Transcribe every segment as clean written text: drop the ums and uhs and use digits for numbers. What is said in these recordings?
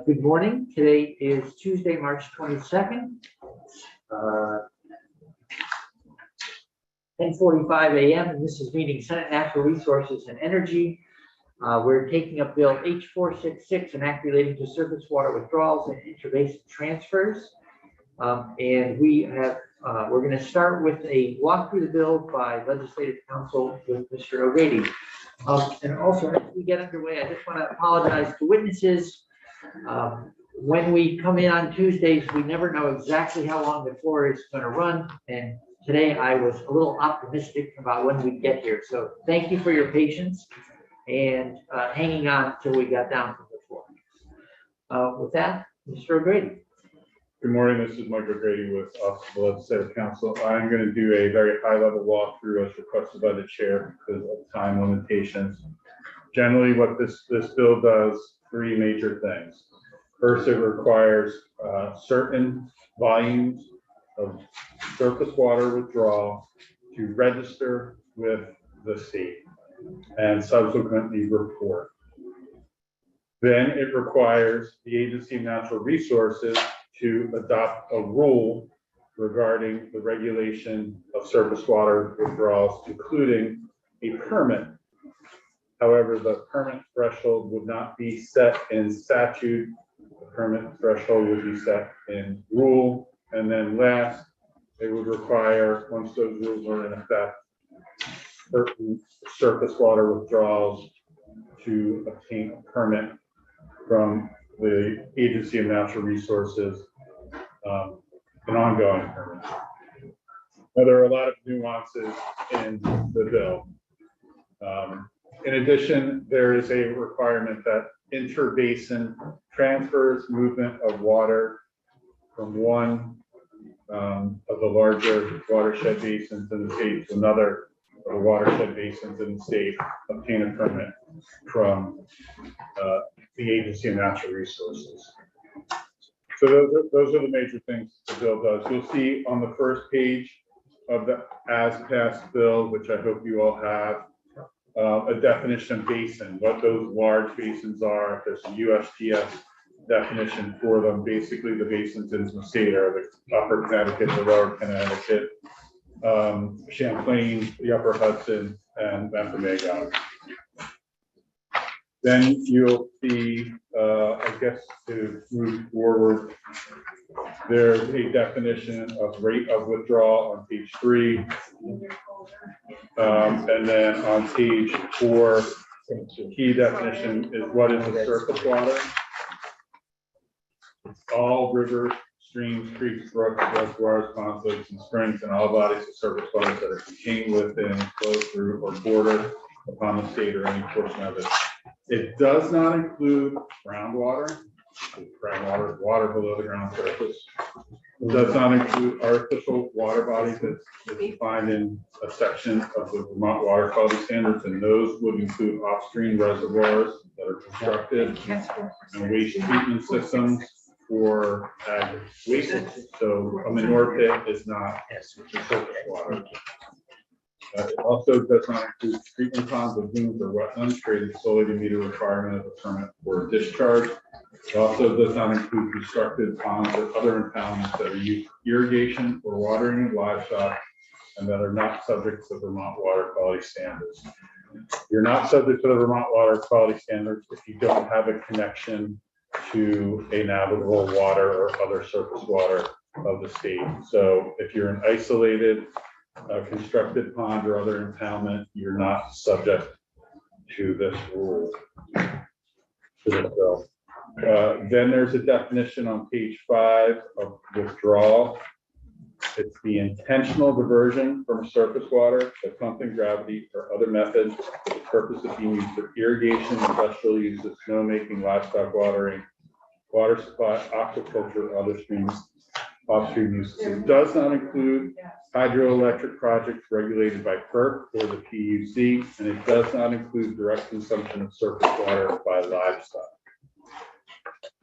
Good morning. Today is Tuesday, March 22nd. 10:45 a.m. and this is meeting Senate Natural Resources and Energy. We're taking up Bill H466, an act relating to surface water withdrawals and interbasin transfers. And we're going to start with a walk through the bill by Legislative Counsel with Mr. O'Grady. And also, as we get underway, I just want to apologize to witnesses. When we come in on Tuesdays, we never know exactly how long the floor is going to run. And today I was a little optimistic about when we get here. So thank you for your patience and hanging on until we got down from the floor. With that, Mr. O'Grady. Good morning. This is Mike O'Grady with the Legislative Council. I'm going to do a very high-level walkthrough as requested by the chair because of time limitations. Generally, what this bill does, three major things. First, it requires certain volumes of surface water withdrawal to register with the state and subsequently report. Then it requires the Agency of Natural Resources to adopt a rule regarding the regulation of surface water withdrawals, including a permit. However, the permit threshold would not be set in statute. The permit threshold would be set in rule. And then last, they would require, once those rules are in effect, certain surface water withdrawals to obtain a permit from the Agency of Natural Resources, an ongoing permit. Now, there are a lot of nuances in the bill. In addition, there is a requirement that interbasin transfers, movement of water from one of the larger watershed basins in the state to another of the watershed basins in the state, obtain a permit from the Agency of Natural Resources. So those are the major things the bill does. You'll see on the first page of the as-passed bill, which I hope you all have, a definition of basin, what those large basins are. There's a USGS definition for them. Basically, the basins in the state are the upper Connecticut, the lower Connecticut, Champlain, the upper Hudson, and Memphremagog. Then you'll see, I guess to move forward, there's a definition of rate of withdrawal on page 3. And then on page 4, the key definition is what is a surface water. It's all rivers, streams, creeks, brooks, reservoirs, ponds, lakes, and springs, and all bodies of surface water that are contained within, flow through, or border upon the state or any portion of it. It does not include groundwater. Groundwater, water below the ground surface. It does not include artificial water bodies that's defined in a section of the Vermont Water Quality Standards, and those would include off-stream reservoirs that are constructed and waste treatment systems for ag waste. So a manure pit is not surface water. It also does not include treatment ponds, lagoons, or wetlands created solely to meet a requirement of a permit for discharge. It also does not include constructed ponds or other impoundments that are used for irrigation or watering of livestock and that are not subject to Vermont Water Quality Standards. You're not subject to the Vermont Water Quality Standards if you don't have a connection to a navigable water or other surface water of the state. So if you're an isolated constructed pond or other impoundment, you're not subject to this rule. Then there's a definition on page 5 of withdrawal. It's the intentional diversion from surface water by pumping, gravity, or other methods for the purpose of being used for irrigation, industrial uses, snowmaking, livestock watering, water supply, aquaculture, or other streams, off-stream uses. It does not include hydroelectric projects regulated by FERC or the PUC, and it does not include direct consumption of surface water by livestock.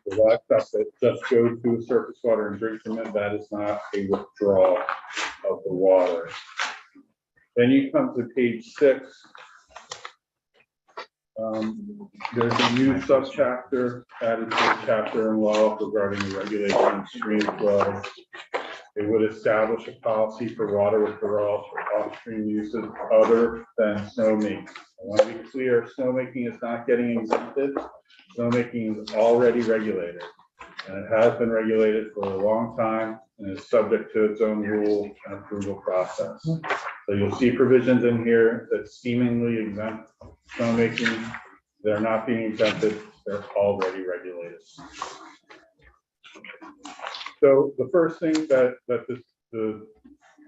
The livestock that just goes to surface water and drink from it, that is not a withdrawal of the water. Then you come to page 6, There's a new subchapter added to the chapter in law regarding the regulation of stream flow. It would establish a policy for water withdrawals for off-stream uses other than snowmaking. I want to be clear, snowmaking is not getting exempted. Snowmaking is already regulated, and it has been regulated for a long time and is subject to its own rule and approval process. So you'll see provisions in here that seemingly exempt snowmaking. They're not being exempted, they're already regulated. So the first thing that the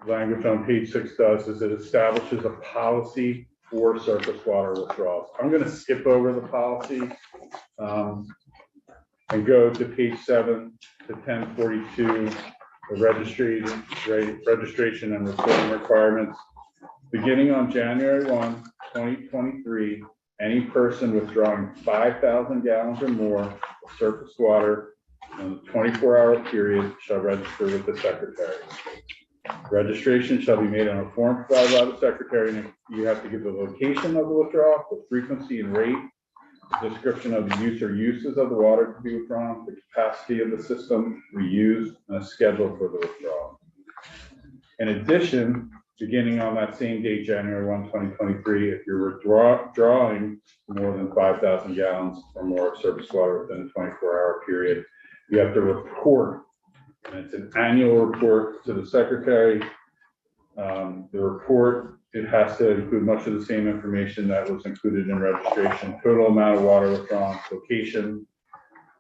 language on page 6 does is it establishes a policy for surface water withdrawals. I'm going to skip over the policy and go to page 7 to 1042, the registration and reporting requirements. Beginning on January 1, 2023, any person withdrawing 5,000 gallons or more of surface water in a 24-hour period shall register with the secretary. Registration shall be made on a form provided by the secretary, and you have to give the location of the withdrawal, the frequency and rate, description of the use or uses of the water to be withdrawn, the capacity of the system reused, and a schedule for the withdrawal. In addition, beginning on that same date, January 1, 2023, if you're withdrawing more than 5,000 gallons or more of surface water within a 24-hour period, you have to report, and it's an annual report to the secretary. The report, it has to include much of the same information that was included in registration: total amount of water withdrawn, location,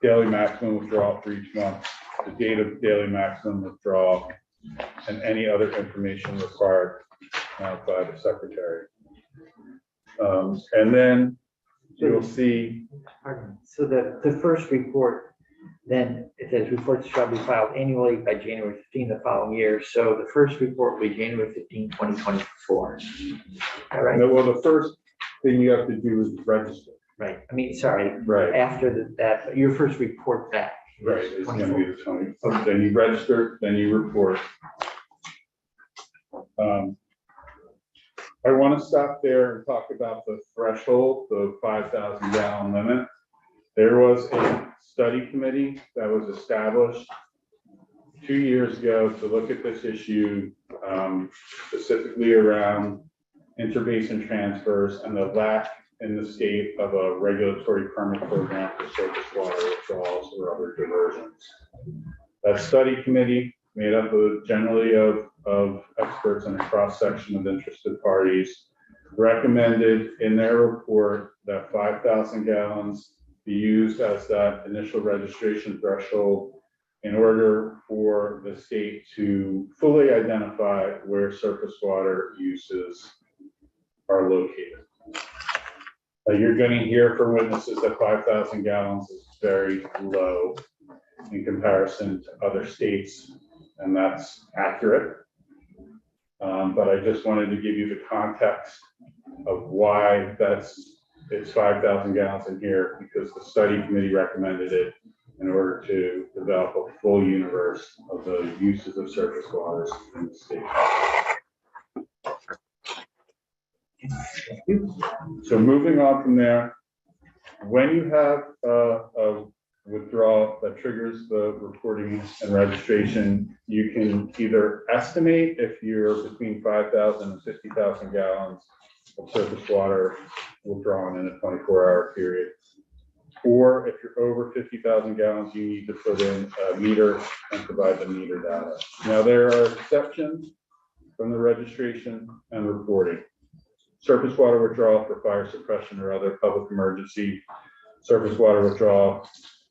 daily maximum withdrawal for each month, the date of daily maximum withdrawal, and any other information required by the secretary. And then you'll see. So the first report, then it says reports shall be filed annually by January 15 the following year. So the first report will be January 15, 2024. All right. No, well, the first thing you have to do is register. Right. I mean, sorry. Right. After that, your first report back. Right. It's going to be the 20. Then you register, then you report. I want to stop there and talk about the threshold, the 5,000 gallon limit. There was a study committee that was established 2 years ago to look at this issue, specifically around interbasin transfers and the lack in the state of a regulatory permit program for surface water withdrawals or other diversions. That study committee, made up of generally of experts and a cross section of interested parties, recommended in their report that 5,000 gallons be used as that initial registration threshold in order for the state to fully identify where surface water uses are located. You're going to hear from witnesses that 5,000 gallons is very low in comparison to other states, and that's accurate. But I just wanted to give you the context of why it's 5,000 gallons in here, because the study committee recommended it in order to develop a full universe of the uses of surface waters in the state. So moving on from there, when you have a withdrawal that triggers the reporting and registration, you can either estimate if you're between 5,000 and 50,000 gallons of surface water withdrawn in a 24-hour period, or if you're over 50,000 gallons, you need to put in a meter and provide the meter data. Now, there are exceptions from the registration and reporting. Surface water withdrawal for fire suppression or other public emergency, surface water withdrawal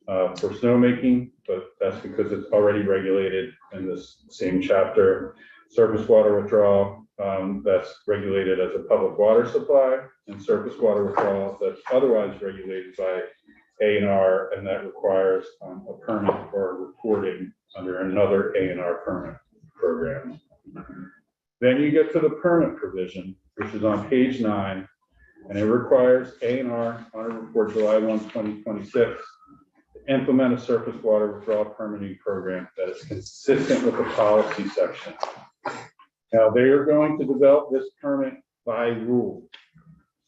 for snowmaking, but that's because it's already regulated in this same chapter. Surface water withdrawal that's regulated as a public water supply, and surface water withdrawal that's otherwise regulated by A&R, and that requires a permit or reporting under another A&R permit program. Then you get to the permit provision, which is on page 9, and it requires A&R on a report July 1, 2026 to implement a surface water withdrawal permitting program that is consistent with the policy section. Now, they are going to develop this permit by rule,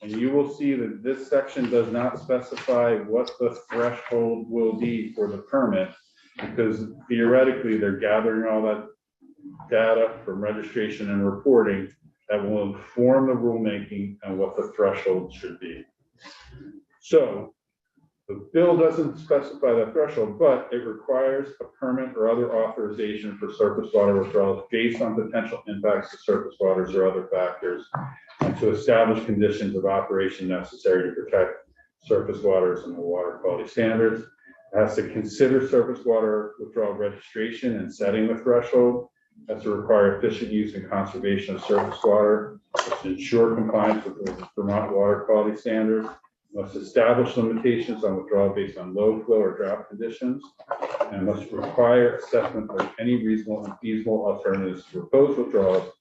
And you will see that this section does not specify what the threshold will be for the permit, because theoretically they're gathering all that data from registration and reporting that will inform the rulemaking and what the threshold should be. So the bill doesn't specify the threshold, but it requires a permit or other authorization for surface water withdrawals based on potential impacts to surface waters or other factors, and to establish conditions of operation necessary to protect surface waters and the water quality standards. It has to consider surface water withdrawal registration and setting the threshold. It has to require efficient use and conservation of surface water. It has to ensure compliance with the Vermont water quality standards. Must establish limitations on withdrawal based on low flow or drought conditions, and must require assessment of any reasonable and feasible alternatives to proposed withdrawals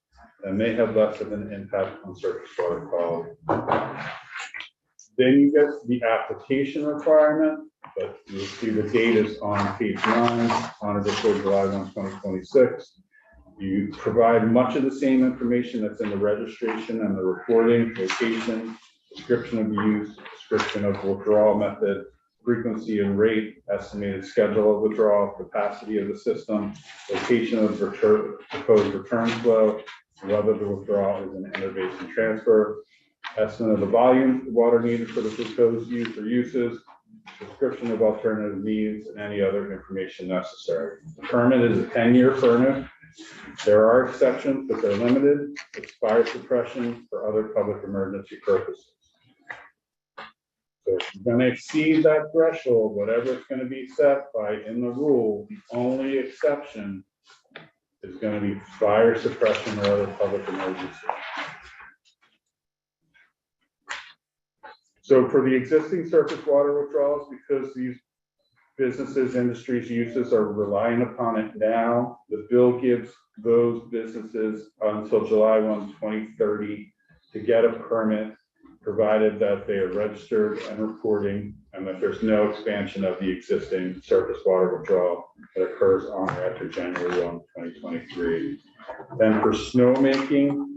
that may have less of an impact on surface water quality. Then you get the application requirement, but you'll see the date is on page 9, on or before July 1, 2026. You provide much of the same information that's in the registration and the reporting, location, description of use, description of withdrawal method, frequency and rate, estimated schedule of withdrawal, capacity of the system, location of proposed return flow, whether the withdrawal is an interbasin transfer, estimate of the volume of water needed for the proposed use or uses, description of alternative needs, and any other information necessary. The permit is a 10-year permit. There are exceptions, but they're limited. It's fire suppression for other public emergency purposes. So if you're going to exceed that threshold, whatever it's going to be set by in the rule, the only exception is going to be fire suppression or other public emergency. So for the existing surface water withdrawals, because these businesses, industries, uses are relying upon it now, the bill gives those businesses until July 1, 2030 to get a permit, provided that they are registered and reporting, and that there's no expansion of the existing surface water withdrawal that occurs on or after January 1, 2023. Then for snowmaking,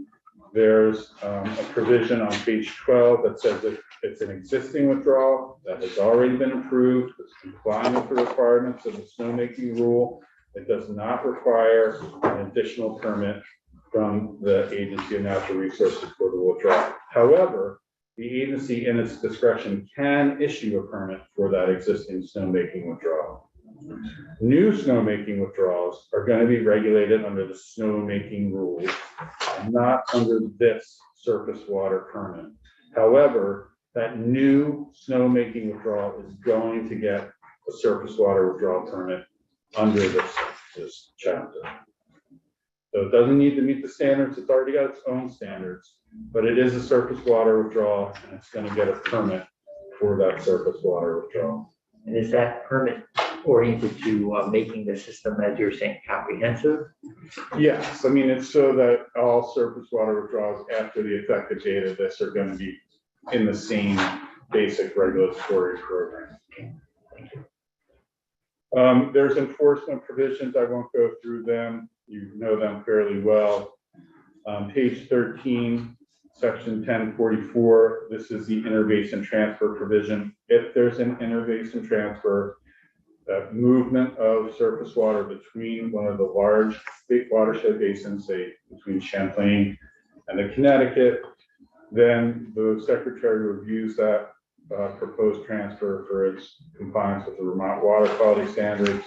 there's a provision on page 12 that says that it's an existing withdrawal that has already been approved, it's complying with the requirements of the snowmaking rule. It does not require an additional permit from the Agency of Natural Resources for the withdrawal. However, the agency in its discretion can issue a permit for that existing snowmaking withdrawal. New snowmaking withdrawals are going to be regulated under the snowmaking rules, not under this surface water permit. However, that new snowmaking withdrawal is going to get a surface water withdrawal permit under this chapter. So it doesn't need to meet the standards. It's already got its own standards, but it is a surface water withdrawal, and it's going to get a permit for that surface water withdrawal. And is that permit oriented to making the system, as you're saying, comprehensive? Yes, I mean, it's so that all surface water withdrawals after the effective date of this are going to be in the same basic regulatory program. There's enforcement provisions. I won't go through them. You know them fairly well. Page 13, section 1044. This is the interbasin transfer provision. If there's an interbasin transfer, that movement of surface water between one of the large watershed basins, say between Champlain and the Connecticut, then the secretary reviews that proposed transfer for its compliance with the Vermont water quality standards.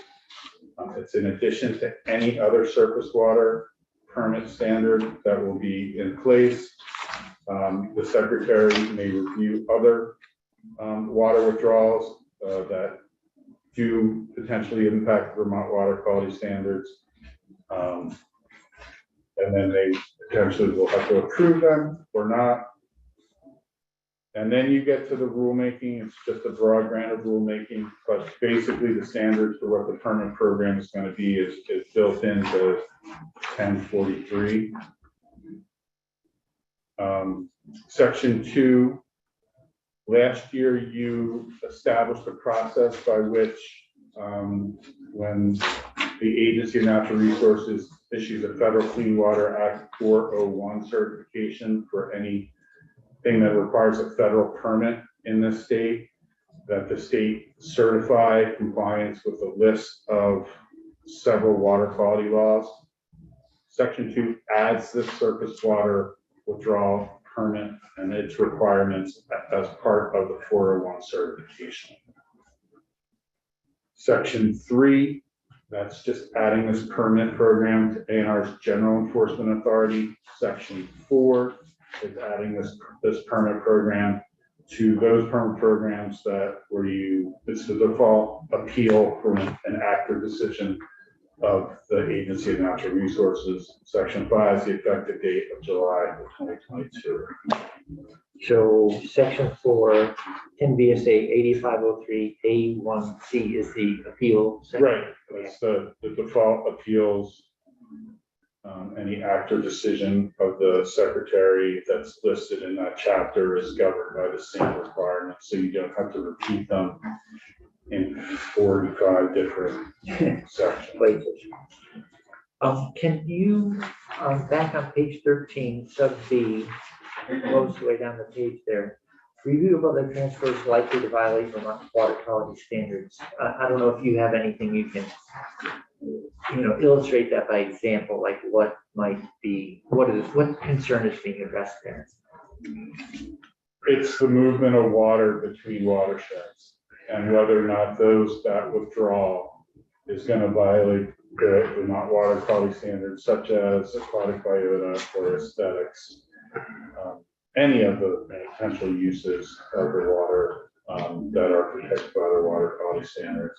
It's in addition to any other surface water permit standard that will be in place. The secretary may review other water withdrawals that do potentially impact Vermont water quality standards. And then they potentially will have to approve them or not. And then you get to the rulemaking. It's just a broad grant of rulemaking, but basically the standards for what the permit program is going to be is built into 1043. Section 2, last year you established a process by which when the Agency of Natural Resources issues a Federal Clean Water Act 401 certification for any thing that requires a federal permit in this state, that the state certify compliance with a list of several water quality laws. Section 2 adds this surface water withdrawal permit and its requirements as part of the 401 certification. Section 3, that's just adding this permit program to A&R's general enforcement authority. Section 4 is adding this permit program to those permit programs that where it's the default appeal from an active decision of the Agency of Natural Resources. Section 5 is the effective date of July of 2022. So section 4, 10 VSA 8503A1C is the appeal section. Right, that's the default appeals. Any active decision of the secretary that's listed in that chapter is governed by the same requirements, so you don't have to repeat them in 45 different sections. Places. Can you, back on page 13, sub B, most of the way down the page there, review of other transfers likely to violate Vermont water quality standards. I don't know if you have anything you can, illustrate that by example, like what might be, what concern is being addressed there? It's the movement of water between watersheds and whether or not that withdrawal is going to violate the Vermont water quality standards, such as aquatic biota or aesthetics, any of the potential uses of the water that are protected by the water quality standards.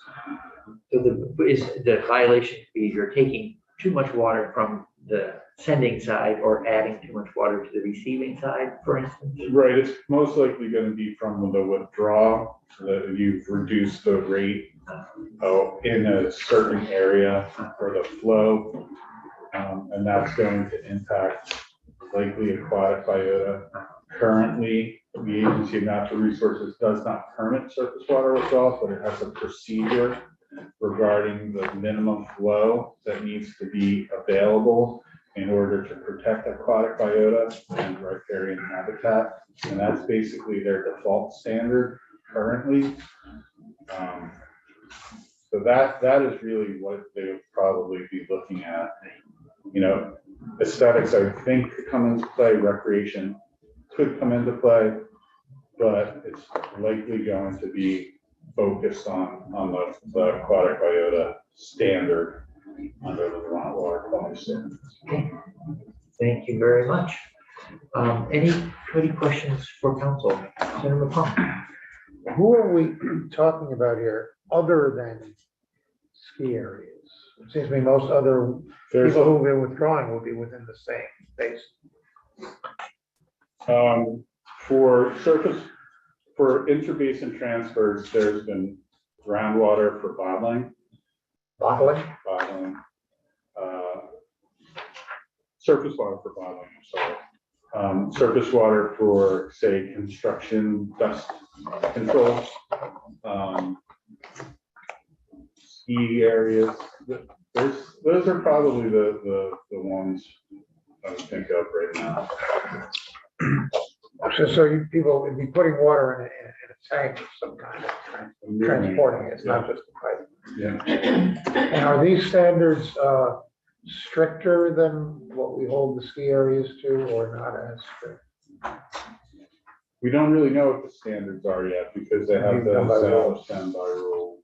So the violation could be you're taking too much water from the sending side or adding too much water to the receiving side, for instance? Right, it's most likely going to be from the withdrawal, so that you've reduced the rate in a certain area for the flow, and that's going to impact likely aquatic biota. Currently, the Agency of Natural Resources does not permit surface water withdrawal, but it has a procedure regarding the minimum flow that needs to be available in order to protect aquatic biota and riparian habitat. And that's basically their default standard currently. So that is really what they would probably be looking at. Aesthetics, I think, could come into play. Recreation could come into play, but it's likely going to be focused on the aquatic biota standard under the Vermont water quality standards. Okay. Thank you very much. Any questions for council? Senator McClung. Who are we talking about here other than ski areas? It seems to me most other people who've been withdrawing will be within the same space. For interbasin transfers, there's been groundwater for bottling, surface water for bottling, I'm sorry. Surface water for, say, construction dust control, ski areas. Those are probably the ones I would think of right now. So people would be putting water in a tank of some kind of transporting it. It's not just a pipe. Yeah. And are these standards stricter than what we hold the ski areas to, or not as strict? We don't really know what the standards are yet because they have the established by rule.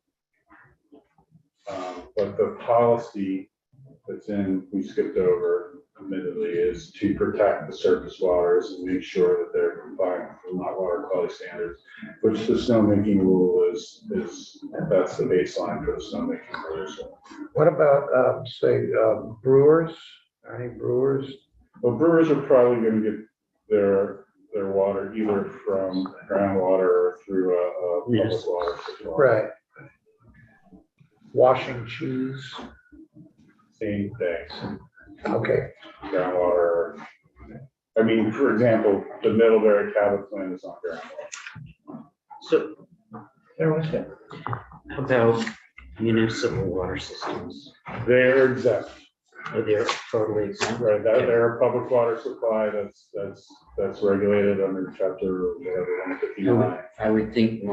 But the policy that's we skipped over, admittedly, is to protect the surface waters and make sure that they're compliant with Vermont water quality standards, which the snowmaking rule is that's the baseline for the snowmaking rule. What about, say, brewers? Any brewers? Well, brewers are probably going to get their water either from groundwater or through a public water system. Right. Washing cheese. Same thing. Okay. Groundwater. I mean, for example, the Middlebury Cabot plant is on groundwater. So, About municipal water systems. They're exempt. Oh, they're totally exempt. Right, that they're a public water supply that's regulated under chapter whatever, 159. I would think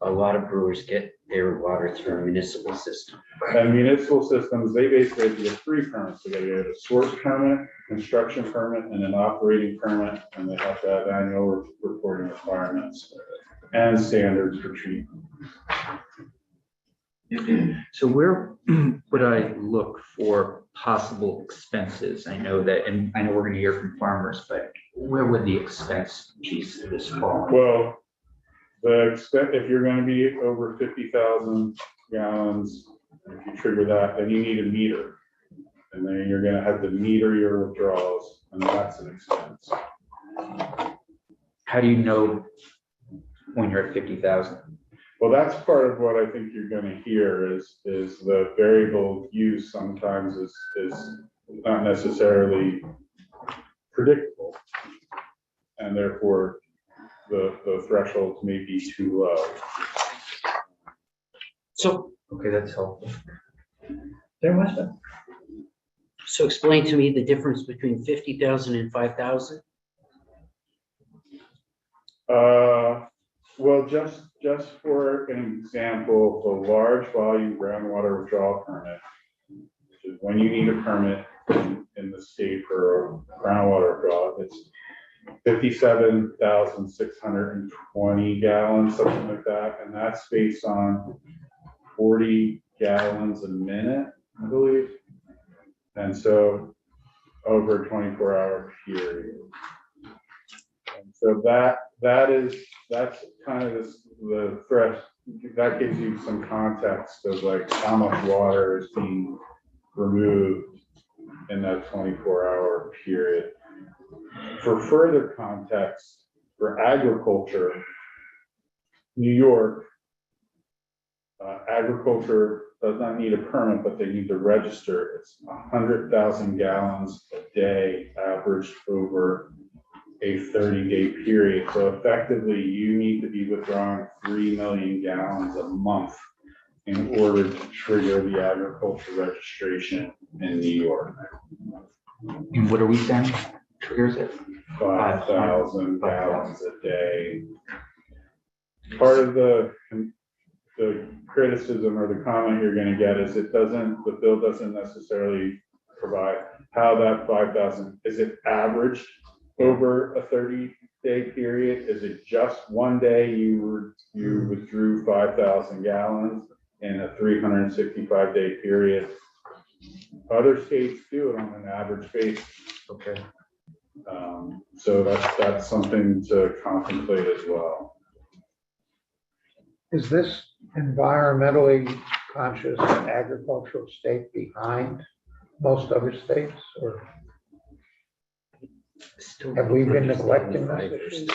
a lot of brewers get their water through a municipal system. And municipal systems, they basically have to get 3 permits. They gotta get a source permit, construction permit, and an operating permit, and they have to have annual reporting requirements and standards for treatment. So where would I look for possible expenses? I know that, and I know we're gonna hear from farmers, but where would the expense piece of this fall? Well, if you're gonna be over 50,000 gallons, if you trigger that, then you need a meter. And then you're gonna have to meter your withdrawals, and that's an expense. How do you know when you're at 50,000? Well, that's part of what I think you're gonna hear is the variable use sometimes is not necessarily predictable. And therefore, the thresholds may be too low. So, Okay, that's helpful. There was that. so explain to me the difference between 50,000 and 5,000. Well, just for an example, the large volume groundwater withdrawal permit, which is when you need a permit in the state for groundwater withdrawal, it's 57,620 gallons, something like that, and that's based on 40 gallons a minute, I believe. And so over a 24-hour period. And so that's kind of the threat. That gives you some context of like how much water is being removed in that 24-hour period. For further context, for agriculture, New York, agriculture does not need a permit, but they need to register. It's 100,000 gallons a day averaged over a 30-day period. So effectively, you need to be withdrawing 3 million gallons a month in order to trigger the agriculture registration in New York. And what are we saying? Triggers it? 5,000 gallons a day. Part of the criticism or the comment you're going to get is the bill doesn't necessarily provide how that 5,000, is it averaged over a 30-day period? Is it just one day you withdrew 5,000 gallons in a 365-day period? Other states do it on an average basis. Okay. So that's something to contemplate as well. Is this environmentally conscious agricultural state behind most other states, or have we been neglecting this issue?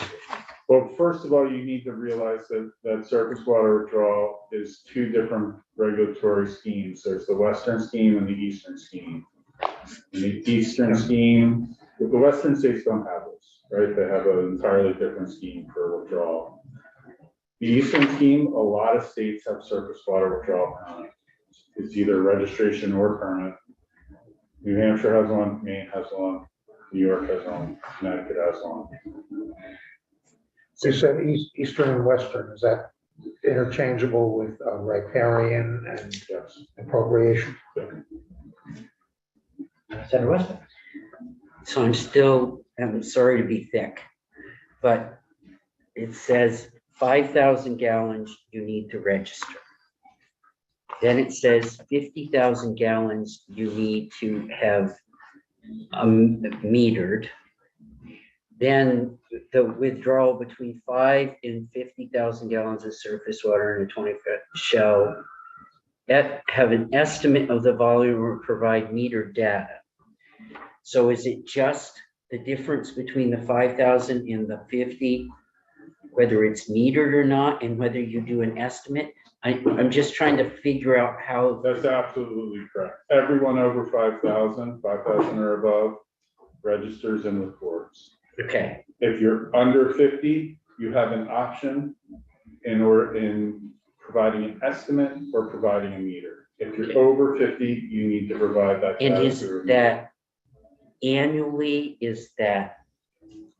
Well, first of all, you need to realize that surface water withdrawal is 2 different regulatory schemes. There's the Western scheme and the Eastern scheme. And the Eastern scheme, the Western states don't have this, right? They have an entirely different scheme for withdrawal. The Eastern scheme, a lot of states have surface water withdrawal permit. It's either registration or permit. New Hampshire has one, Maine has one, New York has one, Connecticut has one. You said Eastern and Western, is that interchangeable with riparian and Yes. appropriation? Senator Weston. So I'm sorry to be thick, but it says 5,000 gallons you need to register. Then it says 50,000 gallons you need to have metered. Then the withdrawal between 5 and 50,000 gallons of surface water in a 20-foot shell that have an estimate of the volume or provide metered data. So is it just the difference between the 5,000 and the 50, whether it's metered or not, and whether you do an estimate? I'm just trying to figure out how. That's absolutely correct. Everyone over 5,000 or above registers and reports. Okay. If you're under 50, you have an option in providing an estimate or providing a meter. If you're over 50, you need to provide that. And data is through- that annually, is that,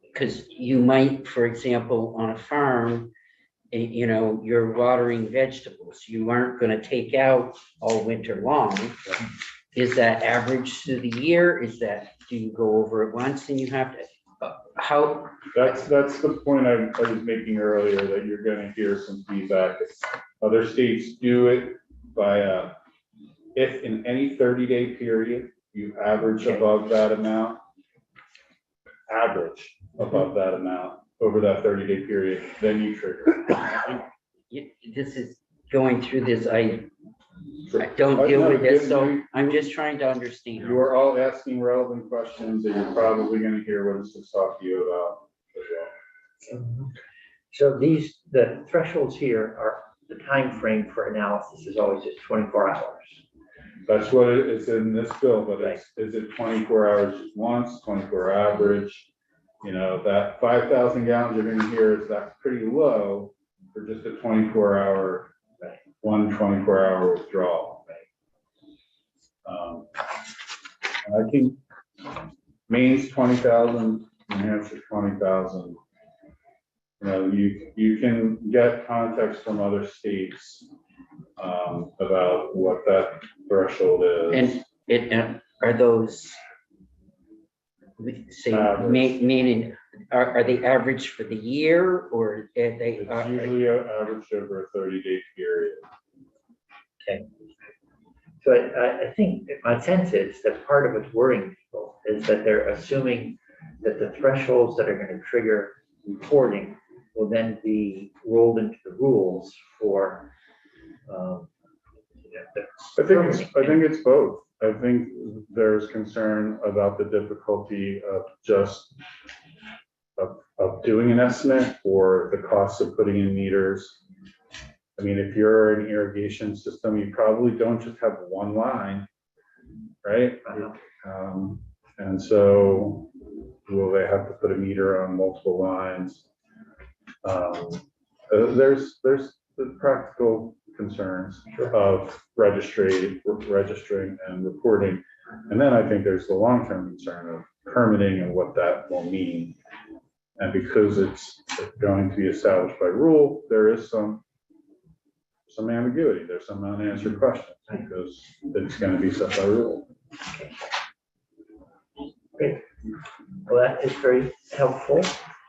because you might, for example, on a farm, you know, you're watering vegetables, you aren't gonna take out all winter long. Is that average through the year? Is that, do you go over it once and you have to, how? That's the point I was making earlier, that you're gonna hear some feedback. Other states do it by, if in any 30-day period, you average Okay. above that amount, over that 30-day period, then you trigger. This is going through this, I don't deal with this, so I'm just trying to understand. You are all asking relevant questions that you're probably gonna hear what it's to talk to you about as well. So the thresholds here are, the time frame for analysis is always just 24 hours. That's what it's in this bill, but is it 24 hours once, 24 average? You know, that 5,000 gallons you're gonna hear is that's pretty low for just a 24-hour, one 24-hour withdrawal. I think Maine's 20,000, New Hampshire 20,000. You know, you can get context from other states about what that threshold is. And are those, say, Average. meaning, are they average for the year, or are they? It's usually averaged over a 30-day period. So I think my sense is that part of what's worrying people is that they're assuming that the thresholds that are going to trigger reporting will then be rolled into the rules for. I think it's both. I think there's concern about the difficulty of just of doing an estimate, or the cost of putting in meters. I mean, if you're an irrigation system, you probably don't just have one line, right? And so will they have to put a meter on multiple lines? There's the practical concerns of registering and reporting. And then I think there's the long-term concern of permitting and what that will mean. And because it's going to be established by rule, there is some ambiguity. There's some unanswered questions because it's going to be set by rule. Great. Well, that is very helpful,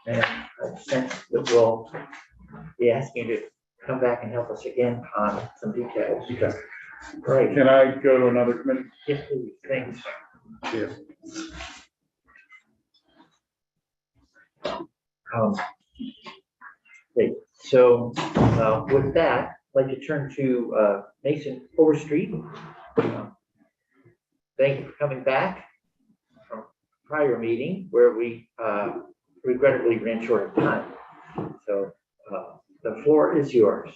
and I sense that we'll be asking you to come back and help us again on some details. Okay. Right. Can I go to another committee? Yes, please. Thanks. Yes. Great. So with that, I'd like to turn to Mason Overstreet. Thank you for coming back from prior meeting where we regrettably ran short of time. So the floor is yours.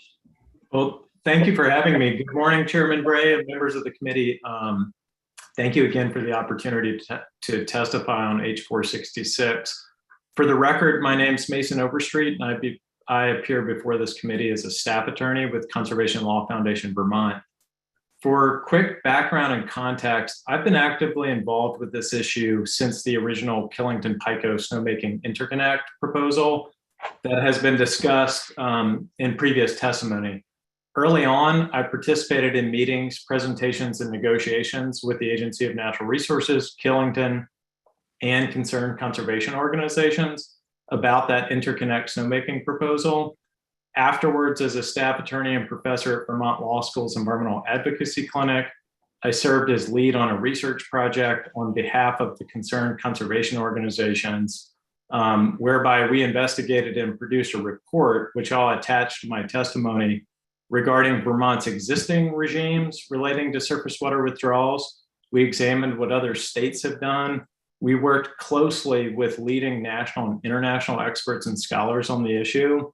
Well, thank you for having me. Good morning, Chairman Bray and members of the committee. Thank you again for the opportunity to testify on H466. For the record, my name's Mason Overstreet, and I appear before this committee as a staff attorney with Conservation Law Foundation Vermont. For quick background and context, I've been actively involved with this issue since the original Killington-Pico Snowmaking Interconnect proposal that has been discussed in previous testimony. Early on, I participated in meetings, presentations, and negotiations with the Agency of Natural Resources, Killington, and concerned conservation organizations about that interconnect snowmaking proposal. Afterwards, as a staff attorney and professor at Vermont Law School's Environmental Advocacy Clinic, I served as lead on a research project on behalf of the concerned conservation organizations, whereby we investigated and produced a report, which I'll attach to my testimony, regarding Vermont's existing regimes relating to surface water withdrawals. We examined what other states have done. We worked closely with leading national and international experts and scholars on the issue,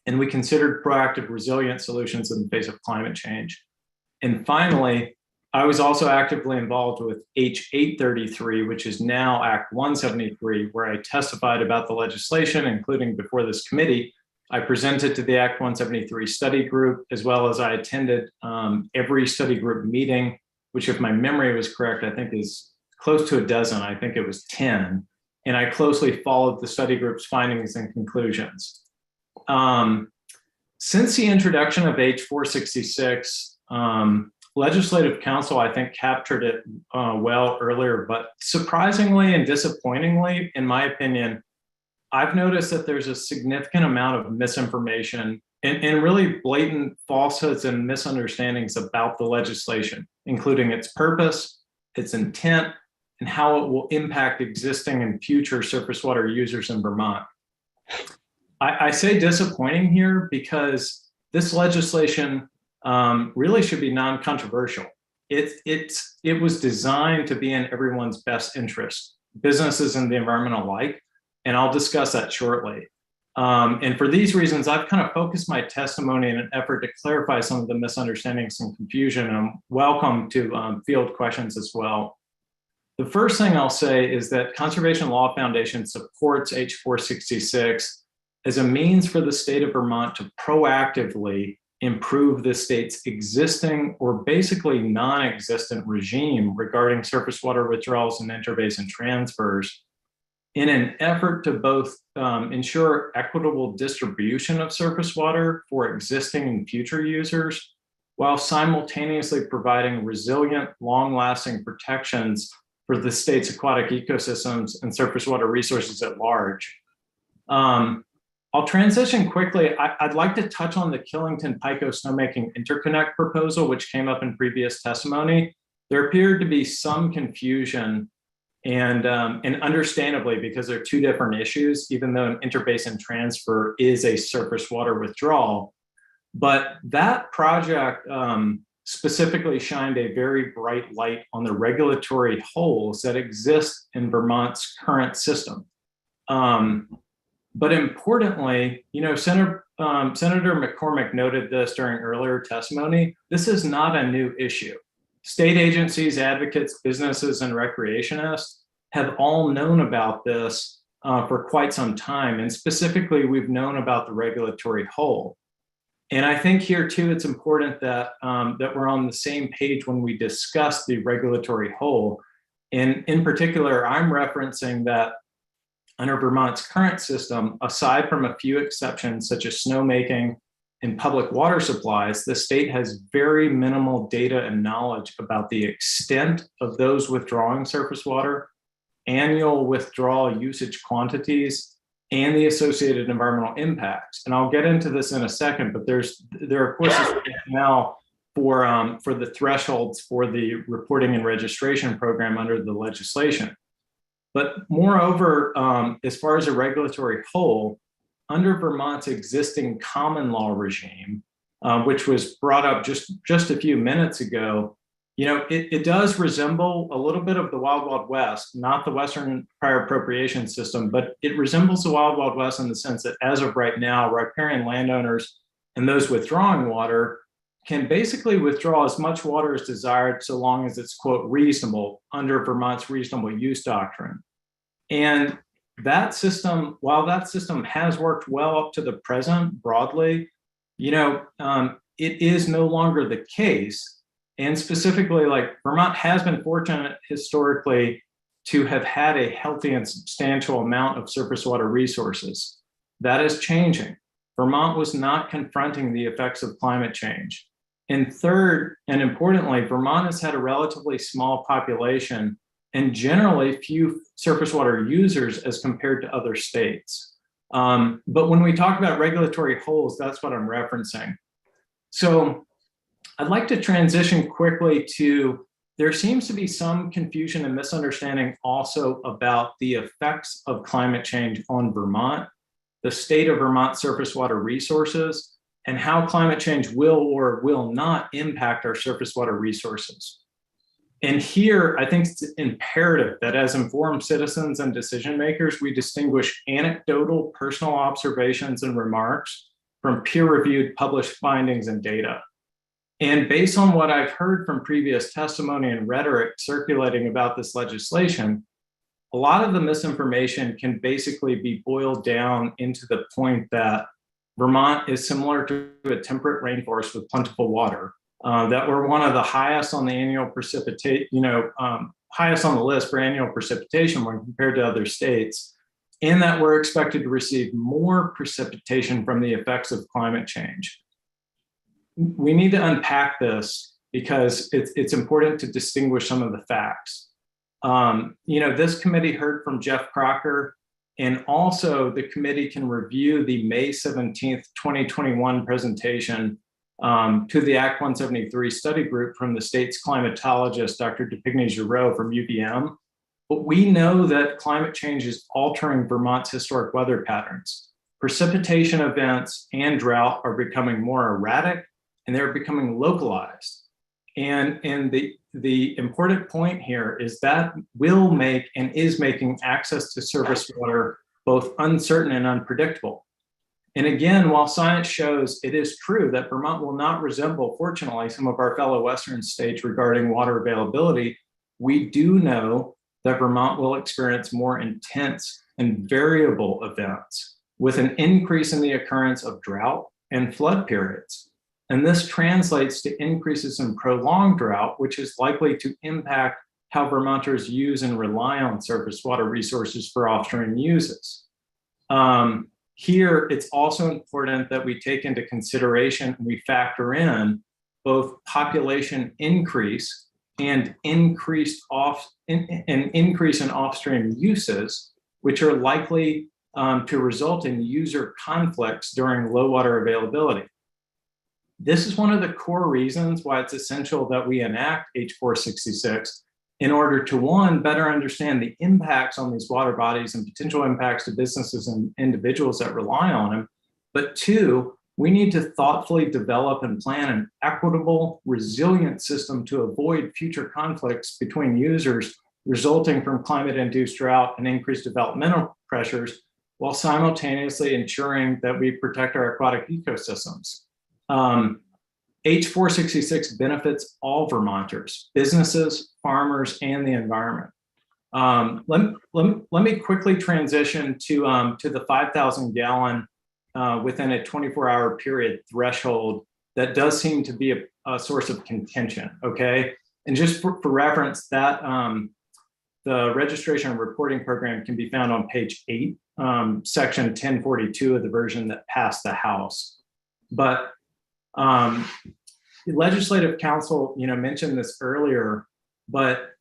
and we considered proactive resilient solutions in the face of climate change. And finally, I was also actively involved with H833, which is now Act 173, where I testified about the legislation, including before this committee, I presented to the Act 173 study group, as well as I attended every study group meeting, which if my memory was correct, I think is close to a dozen. I think it was 10. And I closely followed the study group's findings and conclusions. Since the introduction of H466, Legislative Council, I think, captured it well earlier, but surprisingly and disappointingly, in my opinion, I've noticed that there's a significant amount of misinformation and really blatant falsehoods and misunderstandings about the legislation, including its purpose, its intent, and how it will impact existing and future surface water users in Vermont. I say disappointing here because this legislation really should be non-controversial. It was designed to be in everyone's best interest, businesses and the environment alike, and I'll discuss that shortly. And for these reasons, I've kind of focused my testimony in an effort to clarify some of the misunderstandings and confusion. I'm welcome to field questions as well. The first thing I'll say is that Conservation Law Foundation supports H466 as a means for the state of Vermont to proactively improve the state's existing or basically non-existent regime regarding surface water withdrawals and interbasin transfers in an effort to both ensure equitable distribution of surface water for existing and future users, while simultaneously providing resilient, long-lasting protections for the state's aquatic ecosystems and surface water resources at large. I'll transition quickly. I'd like to touch on the Killington-Pico Snowmaking interconnect proposal, which came up in previous testimony. There appeared to be some confusion, and understandably, because they're two different issues, even though an interbasin transfer is a surface water withdrawal. But that project specifically shined a very bright light on the regulatory holes that exist in Vermont's current system. But importantly, you know, Senator McCormick noted this during earlier testimony. This is not a new issue. State agencies, advocates, businesses, and recreationists have all known about this for quite some time. And specifically, we've known about the regulatory hole. And I think here too, it's important that, that we're on the same page when we discuss the regulatory hole. And in particular, I'm referencing that under Vermont's current system, aside from a few exceptions such as snowmaking and public water supplies, the state has very minimal data and knowledge about the extent of those withdrawing surface water, annual withdrawal usage quantities, and the associated environmental impacts. And I'll get into this in a second, but there of course is now for the thresholds for the reporting and registration program under the legislation. But moreover, as far as a regulatory hole, under Vermont's existing common law regime, which was brought up just a few minutes ago, you know, it does resemble a little bit of the Wild Wild West, not the Western prior appropriation system, but it resembles the Wild Wild West in the sense that as of right now, riparian landowners and those withdrawing water can basically withdraw as much water as desired so long as it's, quote, reasonable under Vermont's reasonable use doctrine. And that system, while that system has worked well up to the present broadly, you know, it is no longer the case. And specifically, like Vermont has been fortunate historically to have had a healthy and substantial amount of surface water resources. That is changing. Vermont was not confronting the effects of climate change. And third, and importantly, Vermont has had a relatively small population and generally few surface water users as compared to other states. But when we talk about regulatory holes, that's what I'm referencing. So I'd like to transition quickly to, there seems to be some confusion and misunderstanding also about the effects of climate change on Vermont, the state of Vermont surface water resources, and how climate change will or will not impact our surface water resources. And here, I think it's imperative that as informed citizens and decision makers, we distinguish anecdotal personal observations and remarks from peer-reviewed published findings and data. And based on what I've heard from previous testimony and rhetoric circulating about this legislation, a lot of the misinformation can basically be boiled down into the point that Vermont is similar to a temperate rainforest with plentiful water. That we're one of the highest on the annual precipitation, highest on the list for annual precipitation when compared to other states, and that we're expected to receive more precipitation from the effects of climate change. We need to unpack this because it's important to distinguish some of the facts. This committee heard from Jeff Crocker, and also the committee can review the May 17th, 2021 presentation to the Act 173 study group from the state's climatologist, Dr. Depigny-Giroux from UVM. But we know that climate change is altering Vermont's historic weather patterns. Precipitation events and drought are becoming more erratic, and they're becoming localized. And the important point here is that will make and is making access to surface water both uncertain and unpredictable. And again, while science shows it is true that Vermont will not resemble, fortunately, some of our fellow Western states regarding water availability, we do know that Vermont will experience more intense and variable events with an increase in the occurrence of drought and flood periods. And this translates to increases in prolonged drought, which is likely to impact how Vermonters use and rely on surface water resources for offstream uses. Here, it's also important that we take into consideration and we factor in both population increase and increase in offstream uses, which are likely to result in user conflicts during low water availability. This is one of the core reasons why it's essential that we enact H.466 in order to, one, better understand the impacts on these water bodies and potential impacts to businesses and individuals that rely on them. But two, we need to thoughtfully develop and plan an equitable, resilient system to avoid future conflicts between users resulting from climate-induced drought and increased developmental pressures, while simultaneously ensuring that we protect our aquatic ecosystems. H.466 benefits all Vermonters, businesses, farmers, and the environment. Let me quickly transition to the 5,000 gallon within a 24-hour period threshold that does seem to be a source of contention, okay? And just for reference, that the registration and reporting program can be found on page 8, section 1042 of the version that passed the House. But the Legislative Council, mentioned this earlier, but,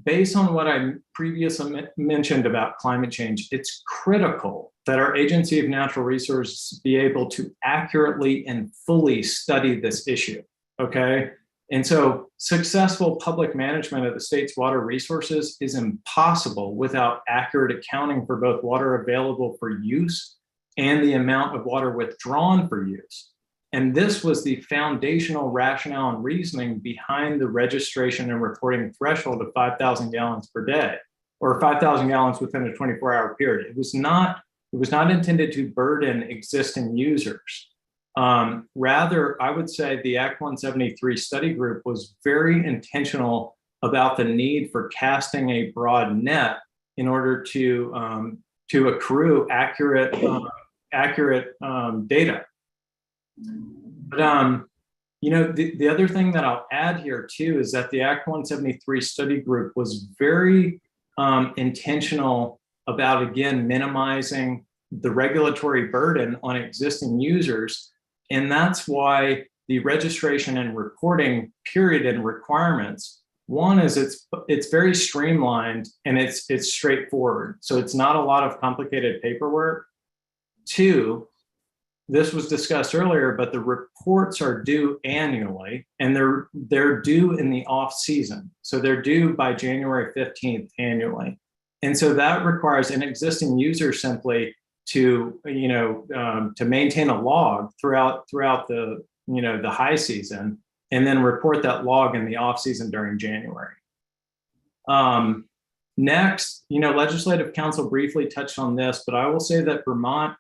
based on what I previously mentioned about climate change, it's critical that our Agency of Natural Resources be able to accurately and fully study this issue, okay? And so successful public management of the state's water resources is impossible without accurate accounting for both water available for use and the amount of water withdrawn for use. And this was the foundational rationale and reasoning behind the registration and reporting threshold of 5,000 gallons per day, or 5,000 gallons within a 24-hour period. It was not intended to burden existing users. Rather, I would say the Act 173 study group was very intentional about the need for casting a broad net in order to accrue accurate data. But the other thing that I'll add here too is that the Act 173 study group was very intentional about, again, minimizing the regulatory burden on existing users. And that's why the registration and reporting period and requirements, one is it's very streamlined and it's straightforward. So it's not a lot of complicated paperwork. Two, this was discussed earlier, but the reports are due annually and they're due in the off season. So they're due by January 15th annually. And so that requires an existing user simply to maintain a log throughout the high season and then report that log in the off season during January. Next, Legislative Council briefly touched on this, but I will say that Vermont,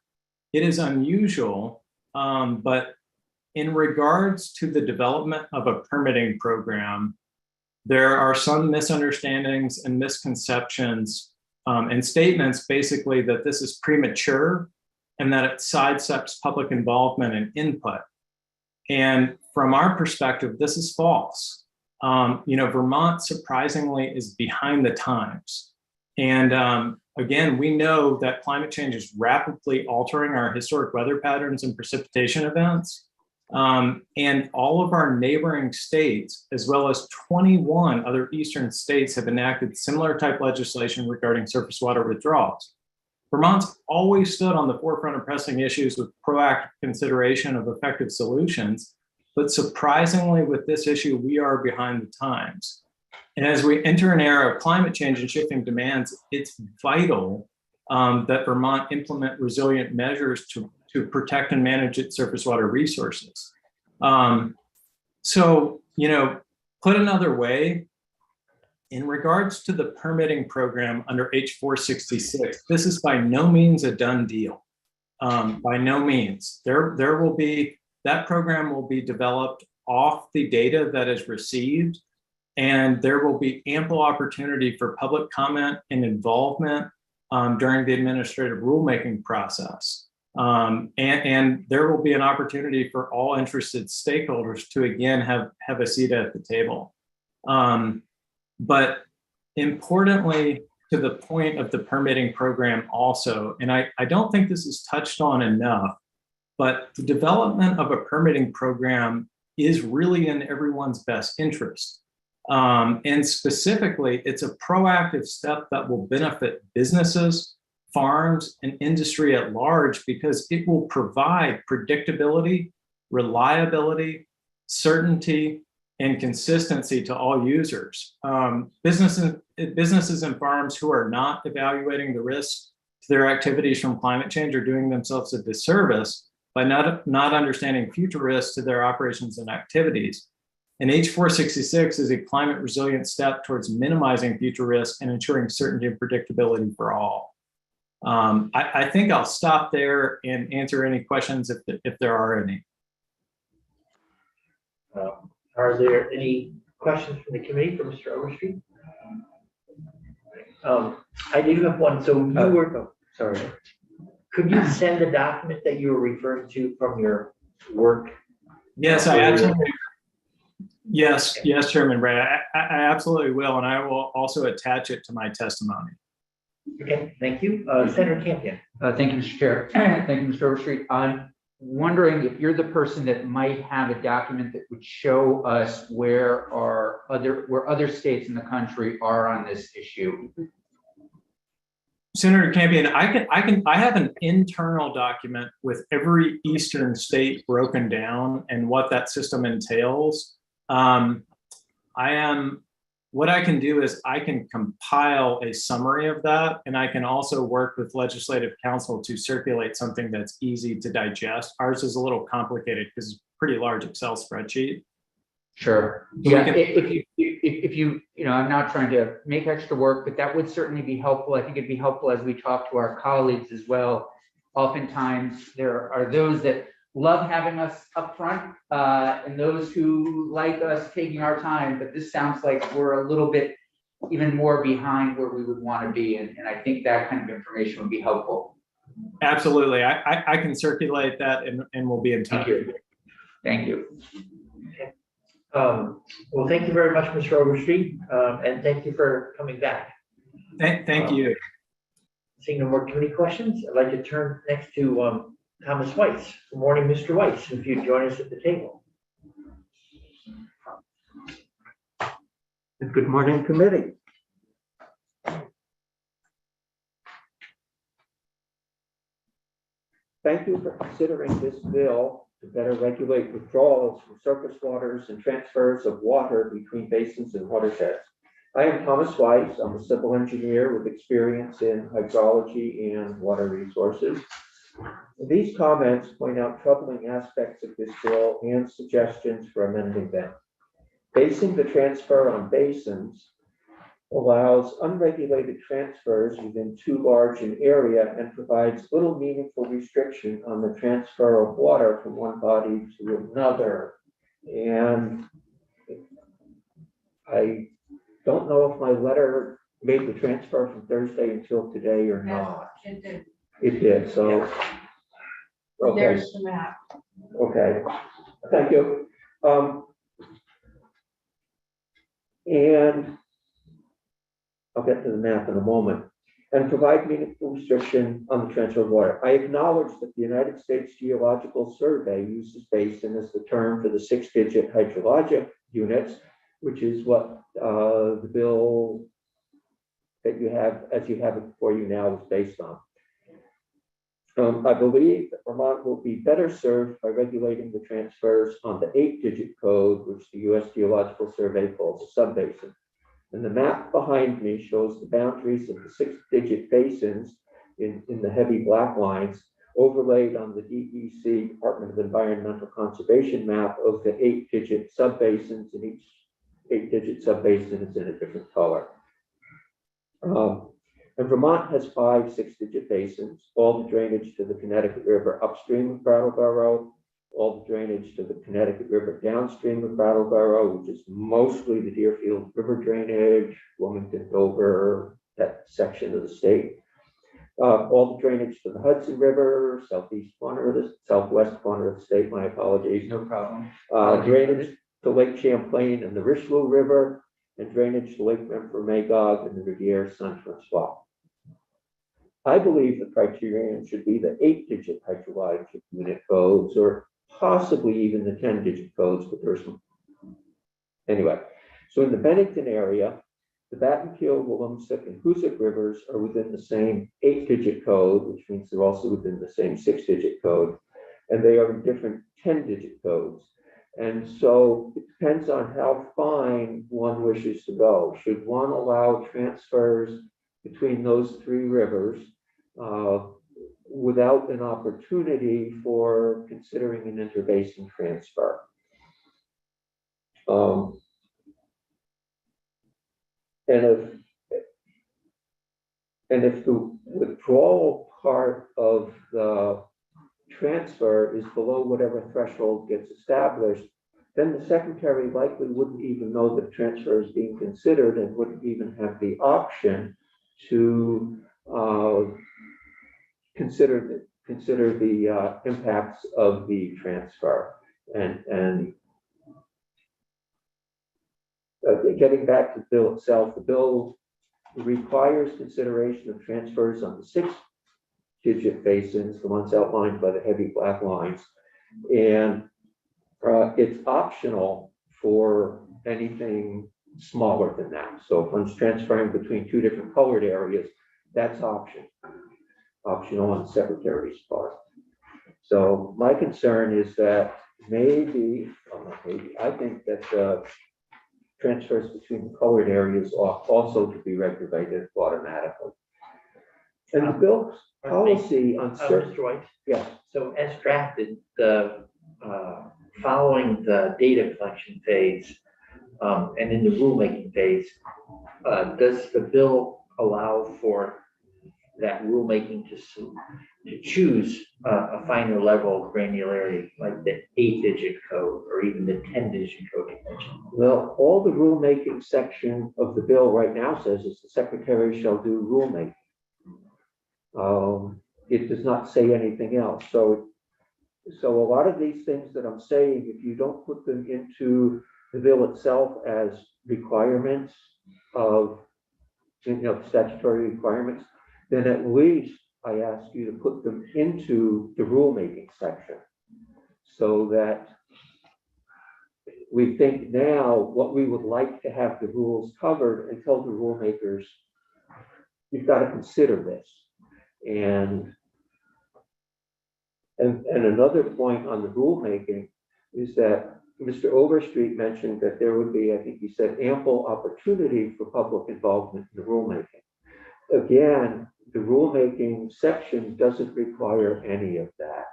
it is unusual, but in regards to the development of a permitting program, there are some misunderstandings and misconceptions and statements basically that this is premature and that it sidesteps public involvement and input. And from our perspective, this is false. Vermont surprisingly is behind the times. And again, we know that climate change is rapidly altering our historic weather patterns and precipitation events. And all of our neighboring states, as well as 21 other eastern states, have enacted similar type legislation regarding surface water withdrawals. Vermont's always stood on the forefront of pressing issues with proactive consideration of effective solutions, but surprisingly with this issue, we are behind the times. And as we enter an era of climate change and shifting demands, it's vital that Vermont implement resilient measures to protect and manage its surface water resources. Put another way, in regards to the permitting program under H466, this is by no means a done deal. By no means. That program will be developed off the data that is received, and there will be ample opportunity for public comment and involvement during the administrative rulemaking process. And there will be an opportunity for all interested stakeholders to again have a seat at the table. But importantly, to the point of the permitting program also, and I don't think this is touched on enough, but the development of a permitting program is really in everyone's best interest. And specifically, it's a proactive step that will benefit businesses, farms, and industry at large, because it will provide predictability, reliability, certainty, and consistency to all users. Businesses and farms who are not evaluating the risks to their activities from climate change are doing themselves a disservice by not understanding future risks to their operations and activities. And H466 is a climate resilient step towards minimizing future risks and ensuring certainty and predictability for all. I think I'll stop there and answer any questions if there are any. Are there any questions from the committee for Mr. Overstreet? I do have one. So you were, sorry. Could you send the document that you were referring to from your work? Yes, I absolutely. Yes, Chairman Bray, I absolutely will, and I will also attach it to my testimony. Okay, thank you. Senator Campion. Thank you, Mr. Chair. Thank you, Mr. Overstreet. I'm wondering if you're the person that might have a document that would show us where other states in the country are on this issue. Senator Campion, I have an internal document with every eastern state broken down and what that system entails. What I can do is I can compile a summary of that, and I can also work with legislative counsel to circulate something that's easy to digest. Ours is a little complicated because it's a pretty large Excel spreadsheet. Sure. Yeah. If you, I'm not trying to make extra work, but that would certainly be helpful. I think it'd be helpful as we talk to our colleagues as well. Oftentimes there are those that love having us up front and those who like us taking our time, but this sounds like we're a little bit even more behind where we would want to be. And I think that kind of information would be helpful. Absolutely. I can circulate that and we'll be in touch. Thank you. Okay. Well, thank you very much, Mr. Overstreet, and thank you for coming back. Thank you. Seeing no more committee questions, I'd like to turn next to Thomas Weiss. Good morning, Mr. Weiss, if you'd join us at the table. Good morning, committee. Thank you for considering this bill to better regulate withdrawals from surface waters and transfers of water between basins and watersheds. I am Thomas Weiss. I'm a civil engineer with experience in hydrology and water resources. These comments point out troubling aspects of this bill and suggestions for amending them. Basing the transfer on basins allows unregulated transfers within too large an area and provides little meaningful restriction on the transfer of water from one body to another. And I don't know if my letter made the transfer from Thursday until today or not. It did. It did. So Okay, There's the map. okay, thank you. And I'll get to the map in a moment. And provide meaningful restriction on the transfer of water. I acknowledge that the United States Geological Survey uses basin as the term for the 6-digit hydrologic units, which is what the bill that you have, as you have it before you now, is based on. I believe that Vermont will be better served by regulating the transfers on the 8-digit code, which the U.S. Geological Survey calls a subbasin. And the map behind me shows the boundaries of the 6-digit basins in the heavy black lines overlaid on the DEC, Department of Environmental Conservation map of the 8-digit subbasins, and each 8-digit subbasin is in a different color. And Vermont has 5 6-digit basins, all the drainage to the Connecticut River upstream of Brattleboro, all the drainage to the Connecticut River downstream of Brattleboro, which is mostly the Deerfield River drainage, Wilmington, Dover, that section of the state. All the drainage to the Hudson River, southwest corner of the state, my apologies. No problem. Drainage to Lake Champlain and the Richelieu River, and drainage to Lake Emperor Magog and the Riviera Saint Francois. I believe the criterion should be the 8-digit hydrologic unit codes, or possibly even the 10-digit codes, but there's some. Anyway, so in the Bennington area, the Battenkill, Willamsick, and Hoosick rivers are within the same 8-digit code, which means they're also within the same 6-digit code, and they are in different 10-digit codes. And so it depends on how fine one wishes to go. Should one allow transfers between those 3 rivers without an opportunity for considering an interbasin transfer? And if the withdrawal part of the transfer is below whatever threshold gets established, then the secretary likely wouldn't even know that transfer is being considered and wouldn't even have the option to consider the impacts of the transfer. And getting back to the bill itself, the bill requires consideration of transfers on the 6-digit basins, the ones outlined by the heavy black lines, and it's optional for anything smaller than that. So if one's transferring between 2 different colored areas, that's optional on the secretary's part. So my concern is that I think that transfers between the colored areas ought also to be regulated automatically. And the bill's policy on certain, Joyce, yes, so as drafted, the following the data collection phase and in the rulemaking phase, does the bill allow for that rulemaking to choose a finer level of granularity, like the 8-digit code or even the 10-digit code you mentioned? well, all the rulemaking section of the bill right now says is the secretary shall do rulemaking. It does not say anything else. So a lot of these things that I'm saying, if you don't put them into the bill itself as requirements of, statutory requirements, then at least I ask you to put them into the rulemaking section, so that we think now what we would like to have the rules covered, and tell the rulemakers, you've got to consider this. And another point on the rulemaking is that Mr. Overstreet mentioned that there would be, I think he said, ample opportunity for public involvement in the rulemaking. Again, the rulemaking section doesn't require any of that.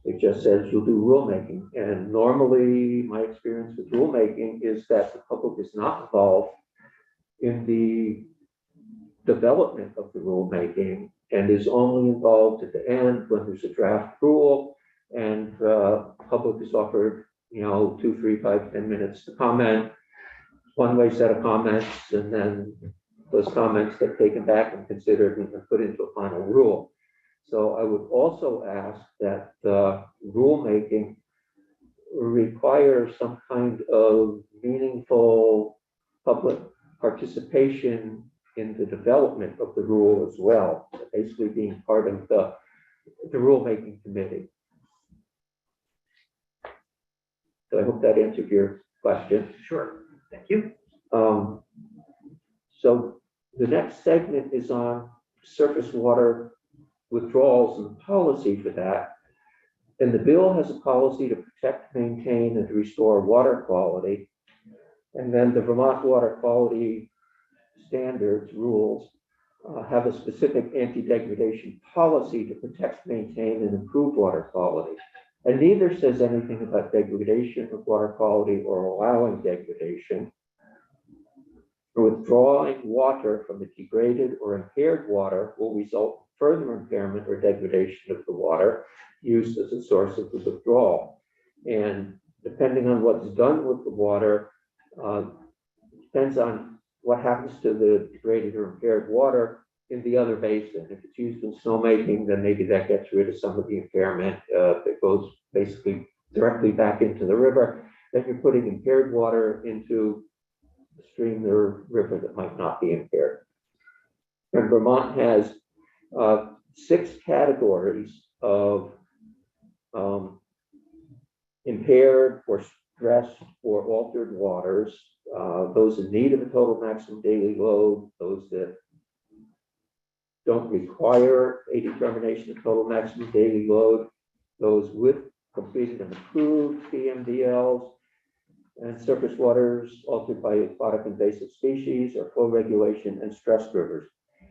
It just says you'll do rulemaking. And normally my experience with rulemaking is that the public is not involved in the development of the rulemaking and is only involved at the end when there's a draft rule and the public is offered, 2, 3, 5, 10 minutes to comment, one-way set of comments, and then those comments get taken back and considered and put into a final rule. So I would also ask that the rulemaking require some kind of meaningful public participation in the development of the rule as well, basically being part of the rulemaking committee. So I hope that answered your question. Sure, thank you. So the next segment is on surface water withdrawals and policy for that. And the bill has a policy to protect, maintain, and to restore water quality. And then the Vermont Water Quality Standards rules have a specific anti-degradation policy to protect, maintain, and improve water quality. And neither says anything about degradation of water quality or allowing degradation. Withdrawing water from the degraded or impaired water will result in further impairment or degradation of the water used as a source of the withdrawal. And depending on what's done with the water, depends on what happens to the degraded or impaired water in the other basin. If it's used in snowmaking, then maybe that gets rid of some of the impairment that goes basically directly back into the river. Then you're putting impaired water into the stream or river that might not be impaired. And Vermont has 6 categories of impaired or stressed or altered waters, those in need of a total maximum daily load, those that don't require a determination of total maximum daily load, those with completed and approved PMDLs, and surface waters altered by aquatic invasive species or flow regulation and stressed rivers.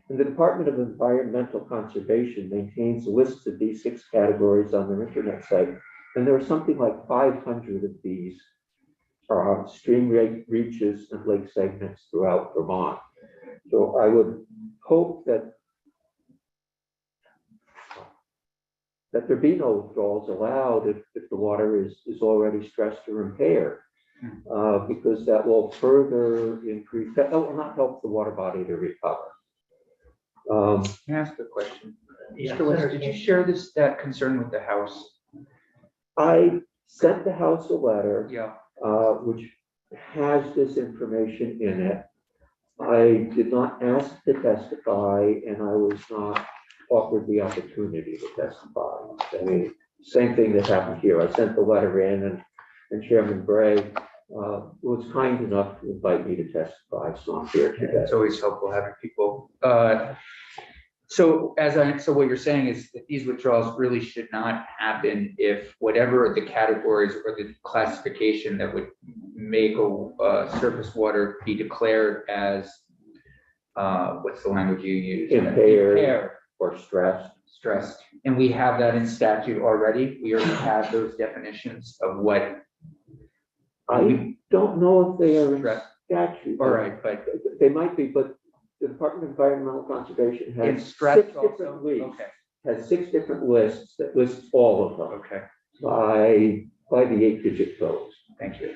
And the Department of Environmental Conservation maintains lists of these 6 categories on their internet site. And there are something like 500 of these stream reaches and lake segments throughout Vermont. So I would hope that there be no withdrawals allowed if the water is already stressed or impaired, because that will further increase, that will not help the water body to recover. Can I ask a question? Yeah, Mr. West, Senator. did you share that concern with the House? I sent the House a letter, Yeah. which has this information in it. I did not ask to testify, and I was not offered the opportunity to testify. I mean, same thing that happened here. I sent the letter in, and Chairman Bray was kind enough to invite me to testify, so I'm here today. It's always helpful having people. So what you're saying is that these withdrawals really should not happen if whatever the categories or the classification that would make a surface water be declared as what's the language you use? Impaired or stressed. And we have that in statute already. We already have those definitions of what. I don't know if they are in Stressed. statute. All right, but They might be, but the Department of Environmental Conservation has it's stressed 6 also. different lists. Okay. Has 6 different lists that list all of them Okay. by the 8-digit codes. Thank you.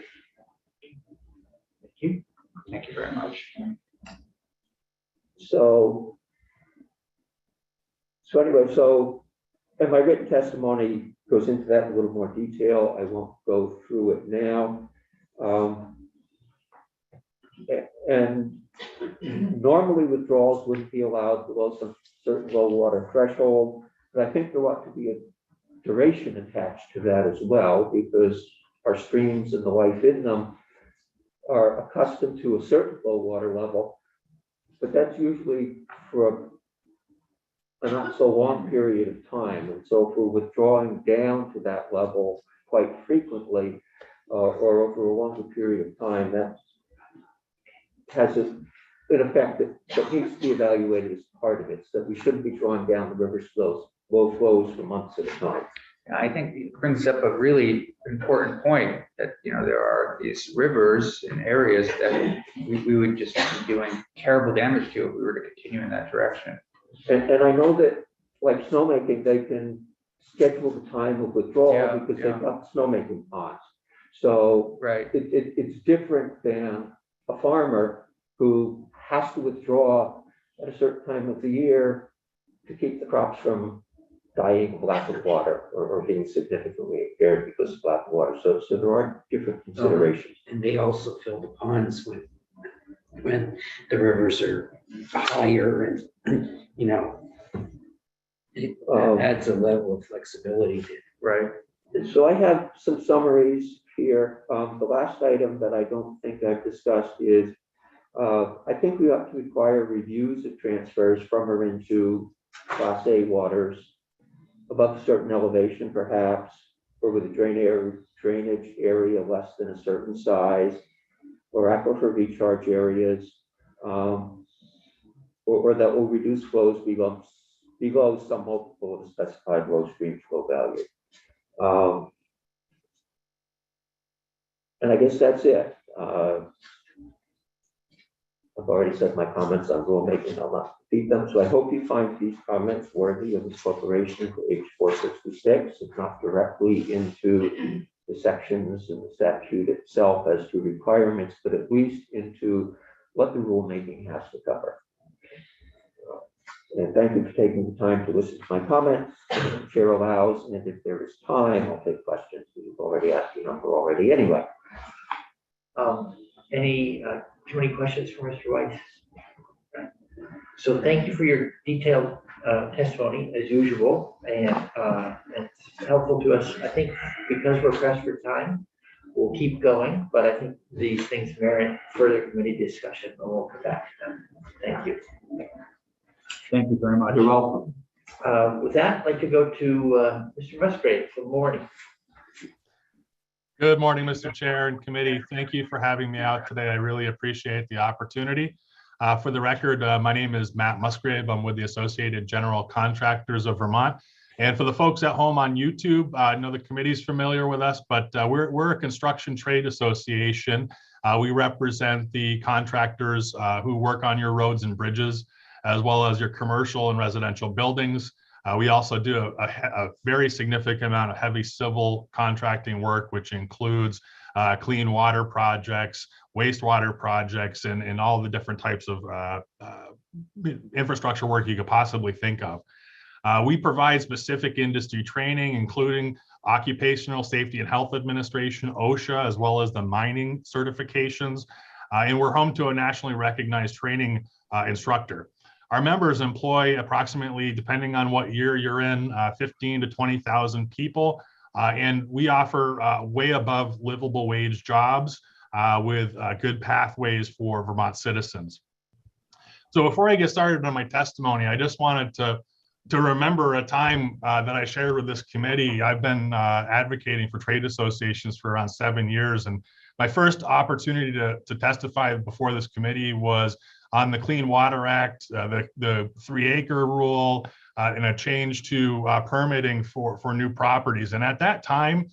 Thank you. Thank you very much. So anyway, and my written testimony goes into that in a little more detail. I won't go through it now. And normally withdrawals wouldn't be allowed below some certain low water threshold, but I think there ought to be a duration attached to that as well, because our streams and the life in them are accustomed to a certain low water level, but that's usually for a not so long period of time. And so if we're withdrawing down to that level quite frequently or over a longer period of time, that has an effect that needs to be evaluated as part of it, so that we shouldn't be drawing down the river's low flows for months at a time. I think it brings up a really important point that, there are these rivers and areas that we would just be doing terrible damage to if we were to continue in that direction. And I know that, like snowmaking, they can schedule the time of withdrawal because they've got snowmaking ponds. So right. It's different than a farmer who has to withdraw at a certain time of the year to keep the crops from dying of lack of water or being significantly impaired because of lack of water. So there are different considerations. And they also fill the ponds when the rivers are higher and, you know, it adds a level of flexibility to. Right. So I have some summaries here. The last item that I don't think I've discussed is I think we ought to require reviews of transfers from or into Class A waters above a certain elevation, perhaps, or with a drainage area less than a certain size, or aquifer recharge areas, or that will reduce flows below some multiple of the specified low stream flow value. And I guess that's it. I've already said my comments on rulemaking. I'll not repeat them. So I hope you find these comments worthy of incorporation for H466, if not directly into the sections in the statute itself as to requirements, but at least into what the rulemaking has to cover. And thank you for taking the time to listen to my comments. The chair allows, and if there is time, I'll take questions. We've already asked your number already anyway. Too many questions for Mr. Weiss? So thank you for your detailed testimony as usual, and it's helpful to us. I think because we're pressed for time, we'll keep going, but I think these things merit further committee discussion, and we'll come back to them. Thank you. Thank you very much. You're welcome. With that, I'd like to go to Mr. Musgrave. Good morning. Good morning, Mr. Chair and committee. Thank you for having me out today. I really appreciate the opportunity. For the record, my name is Matt Musgrave. I'm with the Associated General Contractors of Vermont. And for the folks at home on YouTube, I know the committee's familiar with us, but we're a construction trade association. We represent the contractors who work on your roads and bridges, as well as your commercial and residential buildings. We also do a very significant amount of heavy civil contracting work, which includes clean water projects, wastewater projects, and all the different types of infrastructure work you could possibly think of. We provide specific industry training, including Occupational Safety and Health Administration, OSHA, as well as the mining certifications. And we're home to a nationally recognized training instructor. Our members employ approximately, depending on what year you're in, 15 to 20,000 people. And we offer way above livable wage jobs with good pathways for Vermont citizens. So before I get started on my testimony, I just wanted to remember a time that I shared with this committee. I've been advocating for trade associations for around 7 years. And my first opportunity to testify before this committee was on the Clean Water Act, the 3-acre rule, and a change to permitting for new properties. And at that time,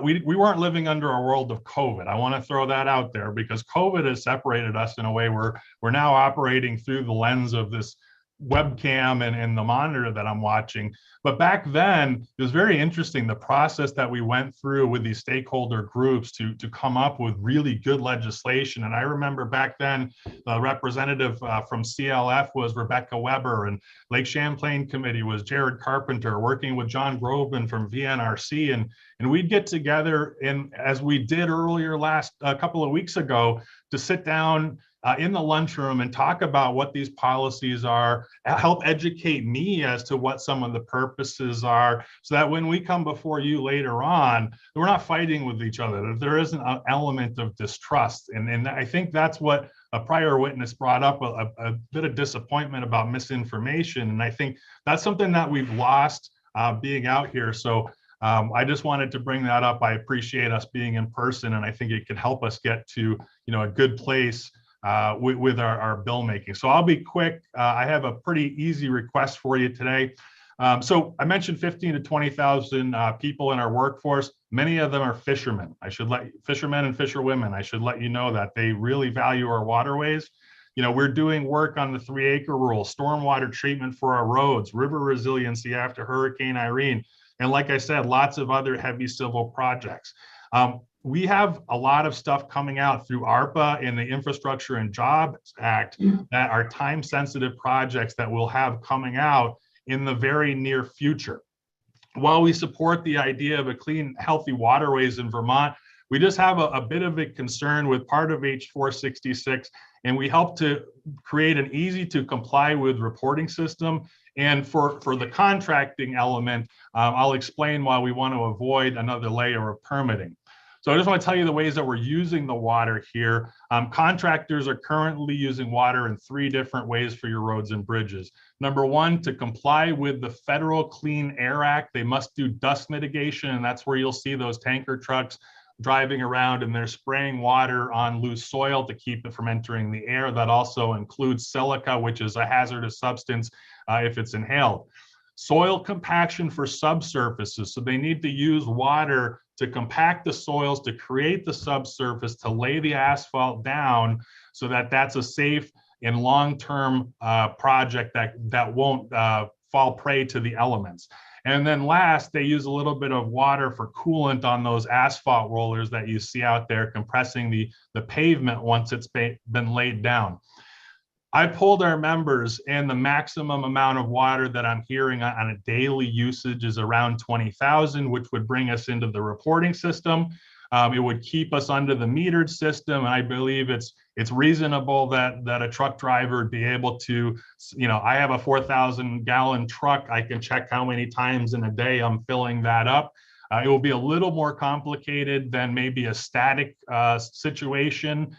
we weren't living under a world of COVID. I want to throw that out there because COVID has separated us in a way where we're now operating through the lens of this webcam and the monitor that I'm watching. But back then, it was very interesting, the process that we went through with these stakeholder groups to come up with really good legislation. And I remember back then, the representative from CLF was Rebecca Weber, and Lake Champlain Committee was Jared Carpenter, working with John Groban from VNRC. And we'd get together, and as we did earlier a couple of weeks ago, to sit down in the lunchroom and talk about what these policies are, help educate me as to what some of the purposes are, so that when we come before you later on, we're not fighting with each other, that there isn't an element of distrust. And I think that's what a prior witness brought up, a bit of disappointment about misinformation. And I think that's something that we've lost being out here. So I just wanted to bring that up. I appreciate us being in person, and I think it could help us get to a good place with our bill making. So I'll be quick. I have a pretty easy request for you today. So I mentioned 15 to 20,000 people in our workforce. Many of them are fishermen. Fishermen and fisherwomen. I should let you know that they really value our waterways. We're doing work on the 3-acre rule, stormwater treatment for our roads, river resiliency after Hurricane Irene. And like I said, lots of other heavy civil projects. We have a lot of stuff coming out through ARPA and the Infrastructure and Jobs Act that are time-sensitive projects that we'll have coming out in the very near future. While we support the idea of a clean, healthy waterways in Vermont, we just have a bit of a concern with part of H466, and we help to create an easy to comply with reporting system. And for the contracting element, I'll explain why we want to avoid another layer of permitting. So I just want to tell you the ways that we're using the water here. Contractors are currently using water in 3 different ways for your roads and bridges. Number 1, to comply with the Federal Clean Air Act, they must do dust mitigation, and that's where you'll see those tanker trucks driving around and they're spraying water on loose soil to keep it from entering the air. That also includes silica, which is a hazardous substance if it's inhaled. Soil compaction for subsurfaces. So they need to use water to compact the soils, to create the subsurface, to lay the asphalt down so that that's a safe and long-term project that won't fall prey to the elements. And then last, they use a little bit of water for coolant on those asphalt rollers that you see out there compressing the pavement once it's been laid down. I polled our members, and the maximum amount of water that I'm hearing on a daily usage is around 20,000, which would bring us into the reporting system. It would keep us under the metered system, and I believe it's reasonable that a truck driver would be able to, I have a 4,000 gallon truck. I can check how many times in a day I'm filling that up. It will be a little more complicated than maybe a static situation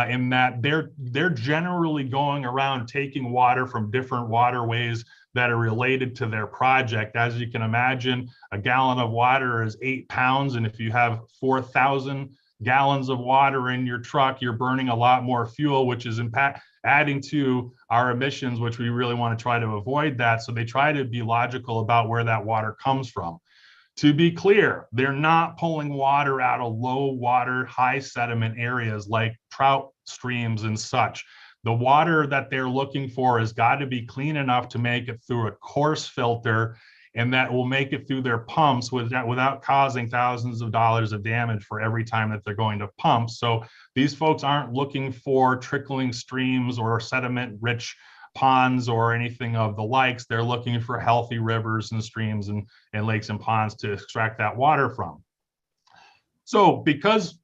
in that they're generally going around taking water from different waterways that are related to their project. As you can imagine, a gallon of water is 8 pounds, and if you have 4,000 gallons of water in your truck, you're burning a lot more fuel, which is adding to our emissions, which we really want to try to avoid that. So they try to be logical about where that water comes from. To be clear, they're not pulling water out of low water, high sediment areas like trout streams and such. The water that they're looking for has got to be clean enough to make it through a coarse filter, and that will make it through their pumps without causing thousands of dollars of damage for every time that they're going to pump. So these folks aren't looking for trickling streams or sediment-rich ponds or anything of the likes. They're looking for healthy rivers and streams and lakes and ponds to extract that water from. So because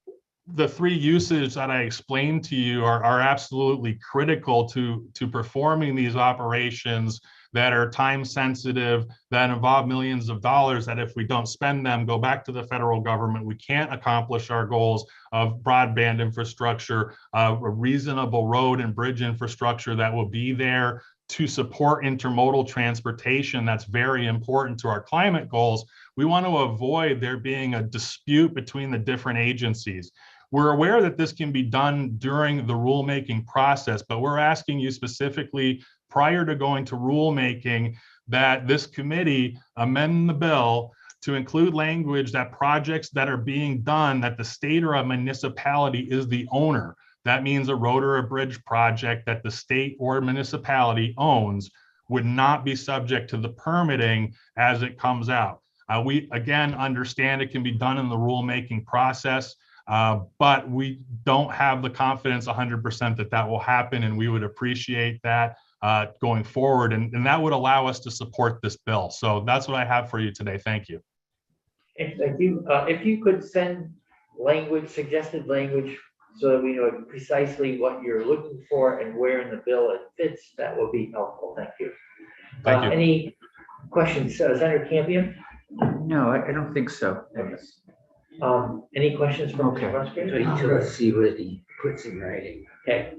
the 3 uses that I explained to you are absolutely critical to performing these operations that are time sensitive, that involve millions of dollars, that if we don't spend them, go back to the federal government, we can't accomplish our goals of broadband infrastructure, a reasonable road and bridge infrastructure that will be there to support intermodal transportation. That's very important to our climate goals. We want to avoid there being a dispute between the different agencies. We're aware that this can be done during the rulemaking process, but we're asking you specifically prior to going to rulemaking that this committee amend the bill to include language that projects that are being done, that the state or a municipality is the owner. That means a road or a bridge project that the state or municipality owns would not be subject to the permitting as it comes out. We, again, understand it can be done in the rulemaking process, but we don't have the confidence 100% that that will happen, and we would appreciate that going forward, and that would allow us to support this bill. So that's what I have for you today. Thank you. And thank you. If you could send language, suggested language, so that we know precisely what you're looking for and where in the bill it fits, that will be helpful. Thank you. Thank you. Any questions, Senator Campion? No, I don't think so. Any questions from Okay. Mr. Musgrave? So you to see what he puts in writing. Okay.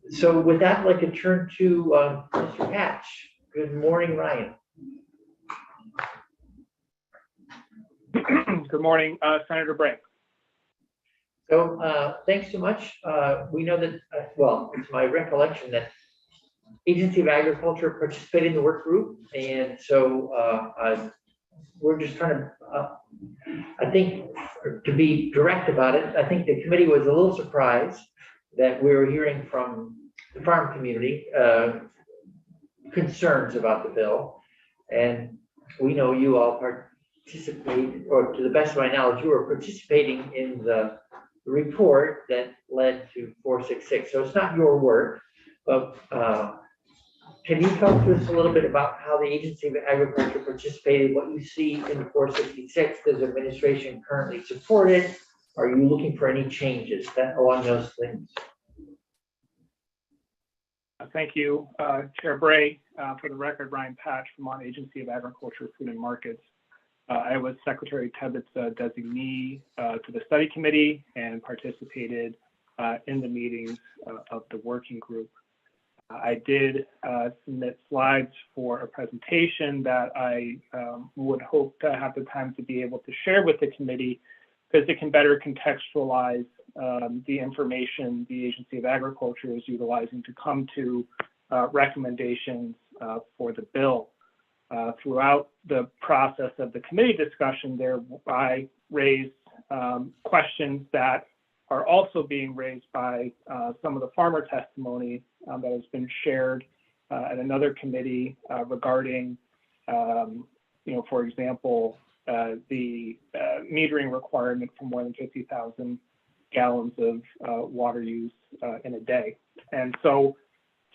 So with that, I'd like to turn to Mr. Hatch. Good morning, Ryan. Good morning, Senator Bray. So thanks so much. We know that, well, it's my recollection that Agency of Agriculture participated in the work group. And so we're just trying to, I think, to be direct about it, I think the committee was a little surprised that we were hearing from the farm community concerns about the bill. And we know you all participate, or to the best of my knowledge, you were participating in the report that led to 466. So it's not your work, but Can you talk to us a little bit about how the Agency of Agriculture participated, what you see in 466? Does administration currently support it? Are you looking for any changes that along those things? Thank you, Chair Bray. For the record, Ryan Patch, Vermont Agency of Agriculture, Food and Markets. I was Secretary Tebbett's designee to the study committee and participated in the meetings of the working group. I did submit slides for a presentation that I would hope to have the time to be able to share with the committee, because it can better contextualize the information the Agency of Agriculture is utilizing to come to recommendations for the bill. Throughout the process of the committee discussion there, I raised questions that are also being raised by some of the farmer testimony that has been shared at another committee regarding, for example, the metering requirement for more than 50,000 gallons of water use in a day. And so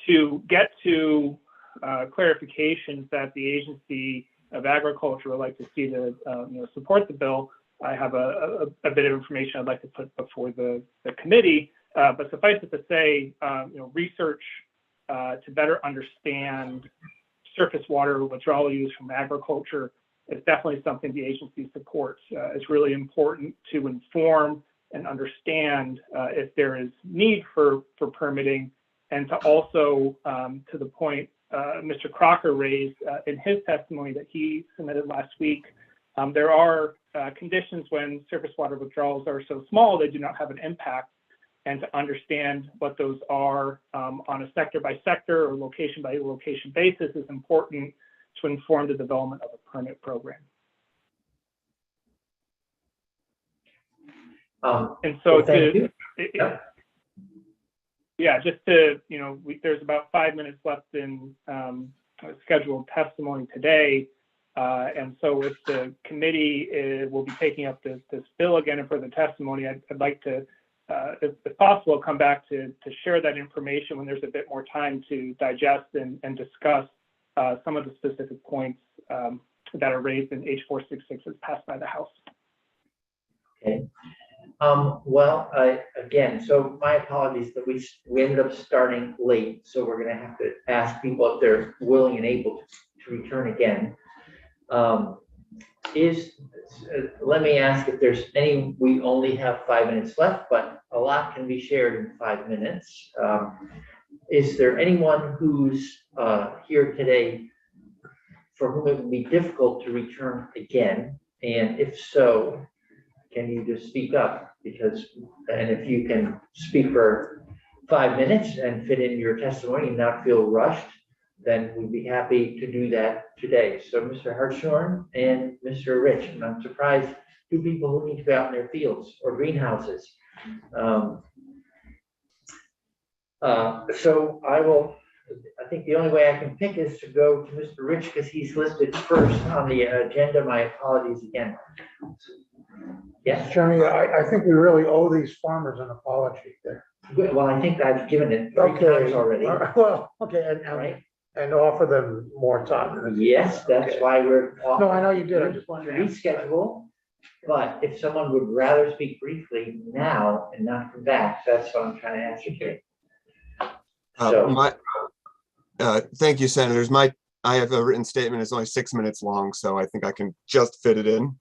to get to clarifications that the Agency of Agriculture would like to see to support the bill, I have a bit of information I'd like to put before the committee, but suffice it to say, research to better understand surface water withdrawal use from agriculture is definitely something the agency supports. It's really important to inform and understand if there is need for permitting, and to also, to the point Mr. Crocker raised in his testimony that he submitted last week, there are conditions when surface water withdrawals are so small they do not have an impact, and to understand what those are on a sector by sector or location by location basis is important to inform the development of a permit program. And so just to, there's about 5 minutes left in scheduled testimony today. And so if the committee will be taking up this bill again and for the testimony, I'd like to, if possible, come back to share that information when there's a bit more time to digest and discuss some of the specific points that are raised in H466 as passed by the House. Okay. Again, so my apologies that we ended up starting late, so we're going to have to ask people if they're willing and able to return again. Let me ask if there's any, we only have 5 minutes left, but a lot can be shared in 5 minutes. Is there anyone who's here today for whom it would be difficult to return again? And if so, can you just speak up? And if you can speak for 5 minutes and fit in your testimony and not feel rushed, then we'd be happy to do that today. So Mr. Hartshorn and Mr. Rich, and I'm surprised 2 people who need to be out in their fields or greenhouses. So I think the only way I can pick is to go to Mr. Rich because he's listed first on the agenda. My apologies again. Yes. Chairman, I think we really owe these farmers an apology there. Well, I think I've given it 3 times already. Well, okay, Right. and offer them more time. Yes, that's why we're. No, I know you did. I just wanted to reschedule. But if someone would rather speak briefly now and not come back, that's what I'm trying to ascertain. Thank you, Senators. I have a written statement. It's only 6 minutes long, so I think I can just fit it in.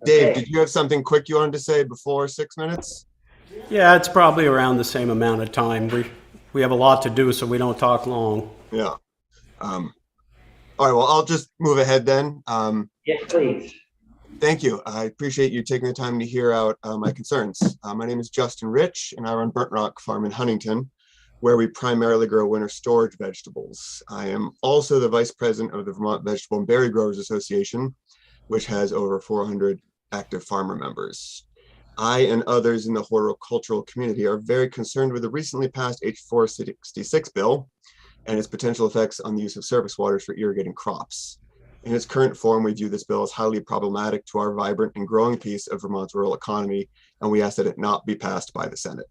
Dave, did you have something quick you wanted to say before 6 minutes? Yeah, it's probably around the same amount of time. We have a lot to do, so we don't talk long. Yeah. All right, well, I'll just move ahead then. Yes, please. Thank you. I appreciate you taking the time to hear out my concerns. My name is Justin Rich, and I run Burnt Rock Farm in Huntington, where we primarily grow winter storage vegetables. I am also the vice president of the Vermont Vegetable and Berry Growers Association, which has over 400 active farmer members. I and others in the horticultural community are very concerned with the recently passed H466 bill and its potential effects on the use of surface waters for irrigating crops. In its current form, we view this bill as highly problematic to our vibrant and growing piece of Vermont's rural economy, and we ask that it not be passed by the Senate.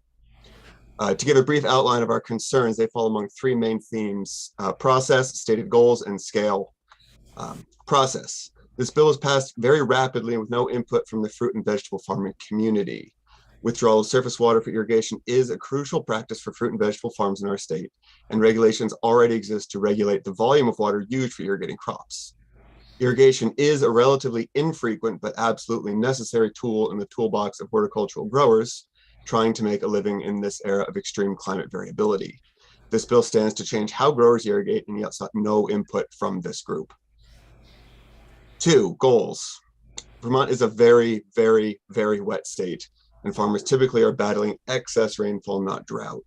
To give a brief outline of our concerns, they fall among three main themes: process, stated goals, and scale. Process. This bill was passed very rapidly with no input from the fruit and vegetable farming community. Withdrawal of surface water for irrigation is a crucial practice for fruit and vegetable farms in our state, and regulations already exist to regulate the volume of water used for irrigating crops. Irrigation is a relatively infrequent but absolutely necessary tool in the toolbox of horticultural growers trying to make a living in this era of extreme climate variability. This bill stands to change how growers irrigate, and yet sought no input from this group. 2, goals. Vermont is a very, very, very wet state, and farmers typically are battling excess rainfall, not drought.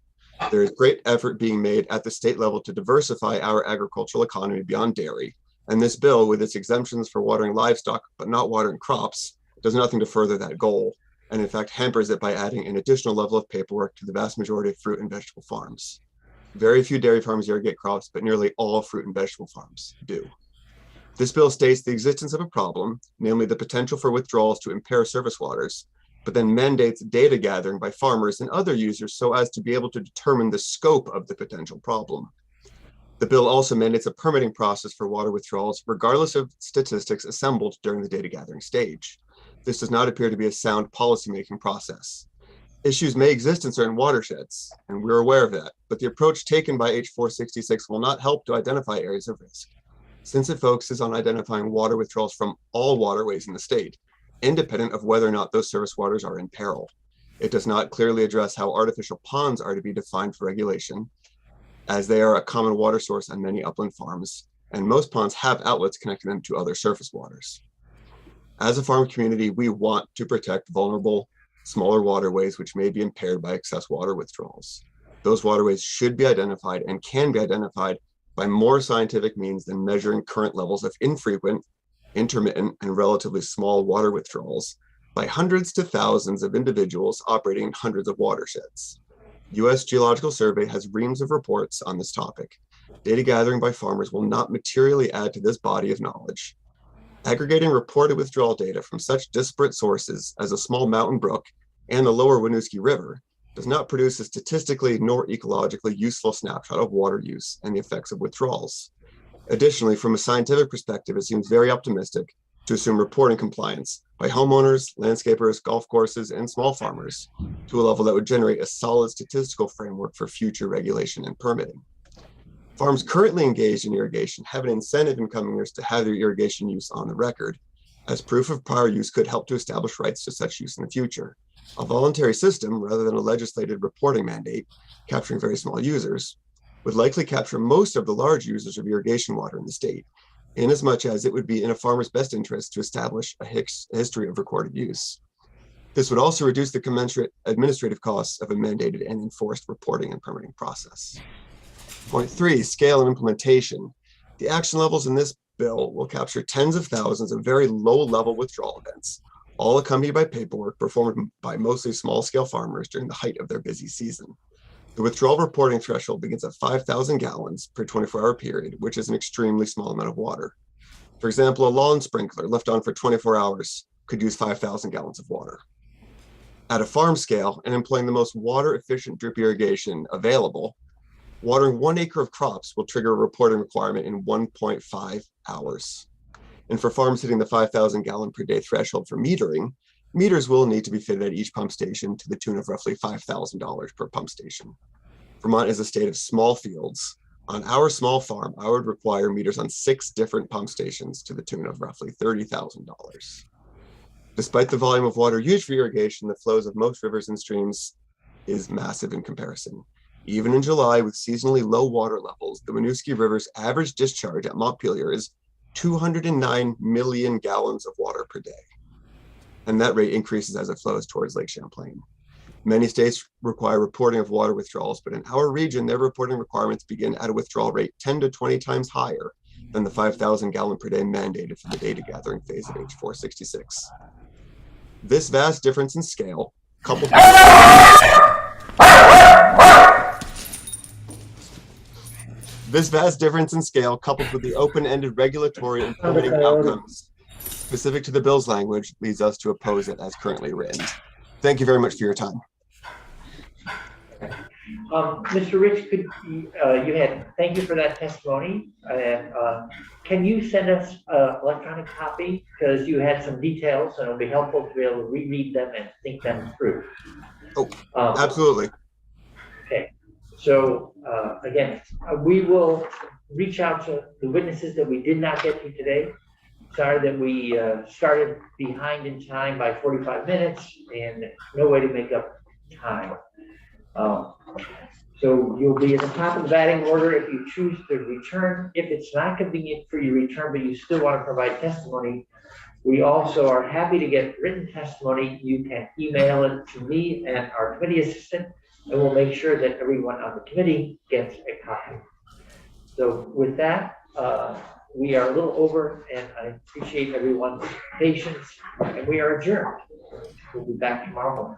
There is great effort being made at the state level to diversify our agricultural economy beyond dairy, and this bill, with its exemptions for watering livestock but not watering crops, does nothing to further that goal, and in fact hampers it by adding an additional level of paperwork to the vast majority of fruit and vegetable farms. Very few dairy farms irrigate crops, but nearly all fruit and vegetable farms do. This bill states the existence of a problem, namely the potential for withdrawals to impair surface waters, but then mandates data gathering by farmers and other users so as to be able to determine the scope of the potential problem. The bill also mandates a permitting process for water withdrawals, regardless of statistics assembled during the data gathering stage. This does not appear to be a sound policymaking process. Issues may exist in certain watersheds, and we're aware of that, but the approach taken by H466 will not help to identify areas of risk, since it focuses on identifying water withdrawals from all waterways in the state, independent of whether or not those surface waters are in peril. It does not clearly address how artificial ponds are to be defined for regulation, as they are a common water source on many upland farms, and most ponds have outlets connecting them to other surface waters. As a farm community, we want to protect vulnerable, smaller waterways which may be impaired by excess water withdrawals. Those waterways should be identified and can be identified by more scientific means than measuring current levels of infrequent, intermittent, and relatively small water withdrawals by hundreds to thousands of individuals operating in hundreds of watersheds. U.S. Geological Survey has reams of reports on this topic. Data gathering by farmers will not materially add to this body of knowledge. Aggregating reported withdrawal data from such disparate sources as a small mountain brook and the lower Winooski River does not produce a statistically nor ecologically useful snapshot of water use and the effects of withdrawals. Additionally, from a scientific perspective, it seems very optimistic to assume reporting compliance by homeowners, landscapers, golf courses, and small farmers to a level that would generate a solid statistical framework for future regulation and permitting. Farms currently engaged in irrigation have an incentive in coming years to have their irrigation use on the record, as proof of prior use could help to establish rights to such use in the future. A voluntary system, rather than a legislated reporting mandate, capturing very small users, would likely capture most of the large users of irrigation water in the state, inasmuch as it would be in a farmer's best interest to establish a history of recorded use. This would also reduce the commensurate administrative costs of a mandated and enforced reporting and permitting process. Point 3, scale and implementation. The action levels in this bill will capture tens of thousands of very low-level withdrawal events, all accompanied by paperwork performed by mostly small-scale farmers during the height of their busy season. The withdrawal reporting threshold begins at 5,000 gallons per 24-hour period, which is an extremely small amount of water. For example, a lawn sprinkler left on for 24 hours could use 5,000 gallons of water. At a farm scale and employing the most water-efficient drip irrigation available, watering 1 acre of crops will trigger a reporting requirement in 1.5 hours. And for farms hitting the 5,000 gallon per day threshold for metering, meters will need to be fitted at each pump station to the tune of roughly $5,000 per pump station. Vermont is a state of small fields. On our small farm, I would require meters on 6 different pump stations to the tune of roughly $30,000. Despite the volume of water used for irrigation, the flows of most rivers and streams is massive in comparison. Even in July, with seasonally low water levels, the Winooski River's average discharge at Montpelier is 209 million gallons of water per day. And that rate increases as it flows towards Lake Champlain. Many states require reporting of water withdrawals, but in our region, their reporting requirements begin at a withdrawal rate 10 to 20 times higher than the 5,000 gallon per day mandated for the data gathering phase of H466. This vast difference in scale, coupled with the open-ended regulatory and permitting outcomes specific to the bill's language, leads us to oppose it as currently written. Thank you very much for your time. Mr. Rich, thank you for that testimony. And can you send us an electronic copy? Because you had some details and it'll be helpful to be able to reread them and think them through. Oh, absolutely. Okay, so again, we will reach out to the witnesses that we did not get to today. Sorry that we started behind in time by 45 minutes and no way to make up time. So you'll be at the top of the batting order if you choose to return. If it's not convenient for you to return, but you still want to provide testimony, we also are happy to get written testimony. You can email it to me and our committee assistant, and we'll make sure that everyone on the committee gets a copy. So with that, we are a little over, and I appreciate everyone's patience, and we are adjourned. We'll be back tomorrow morning.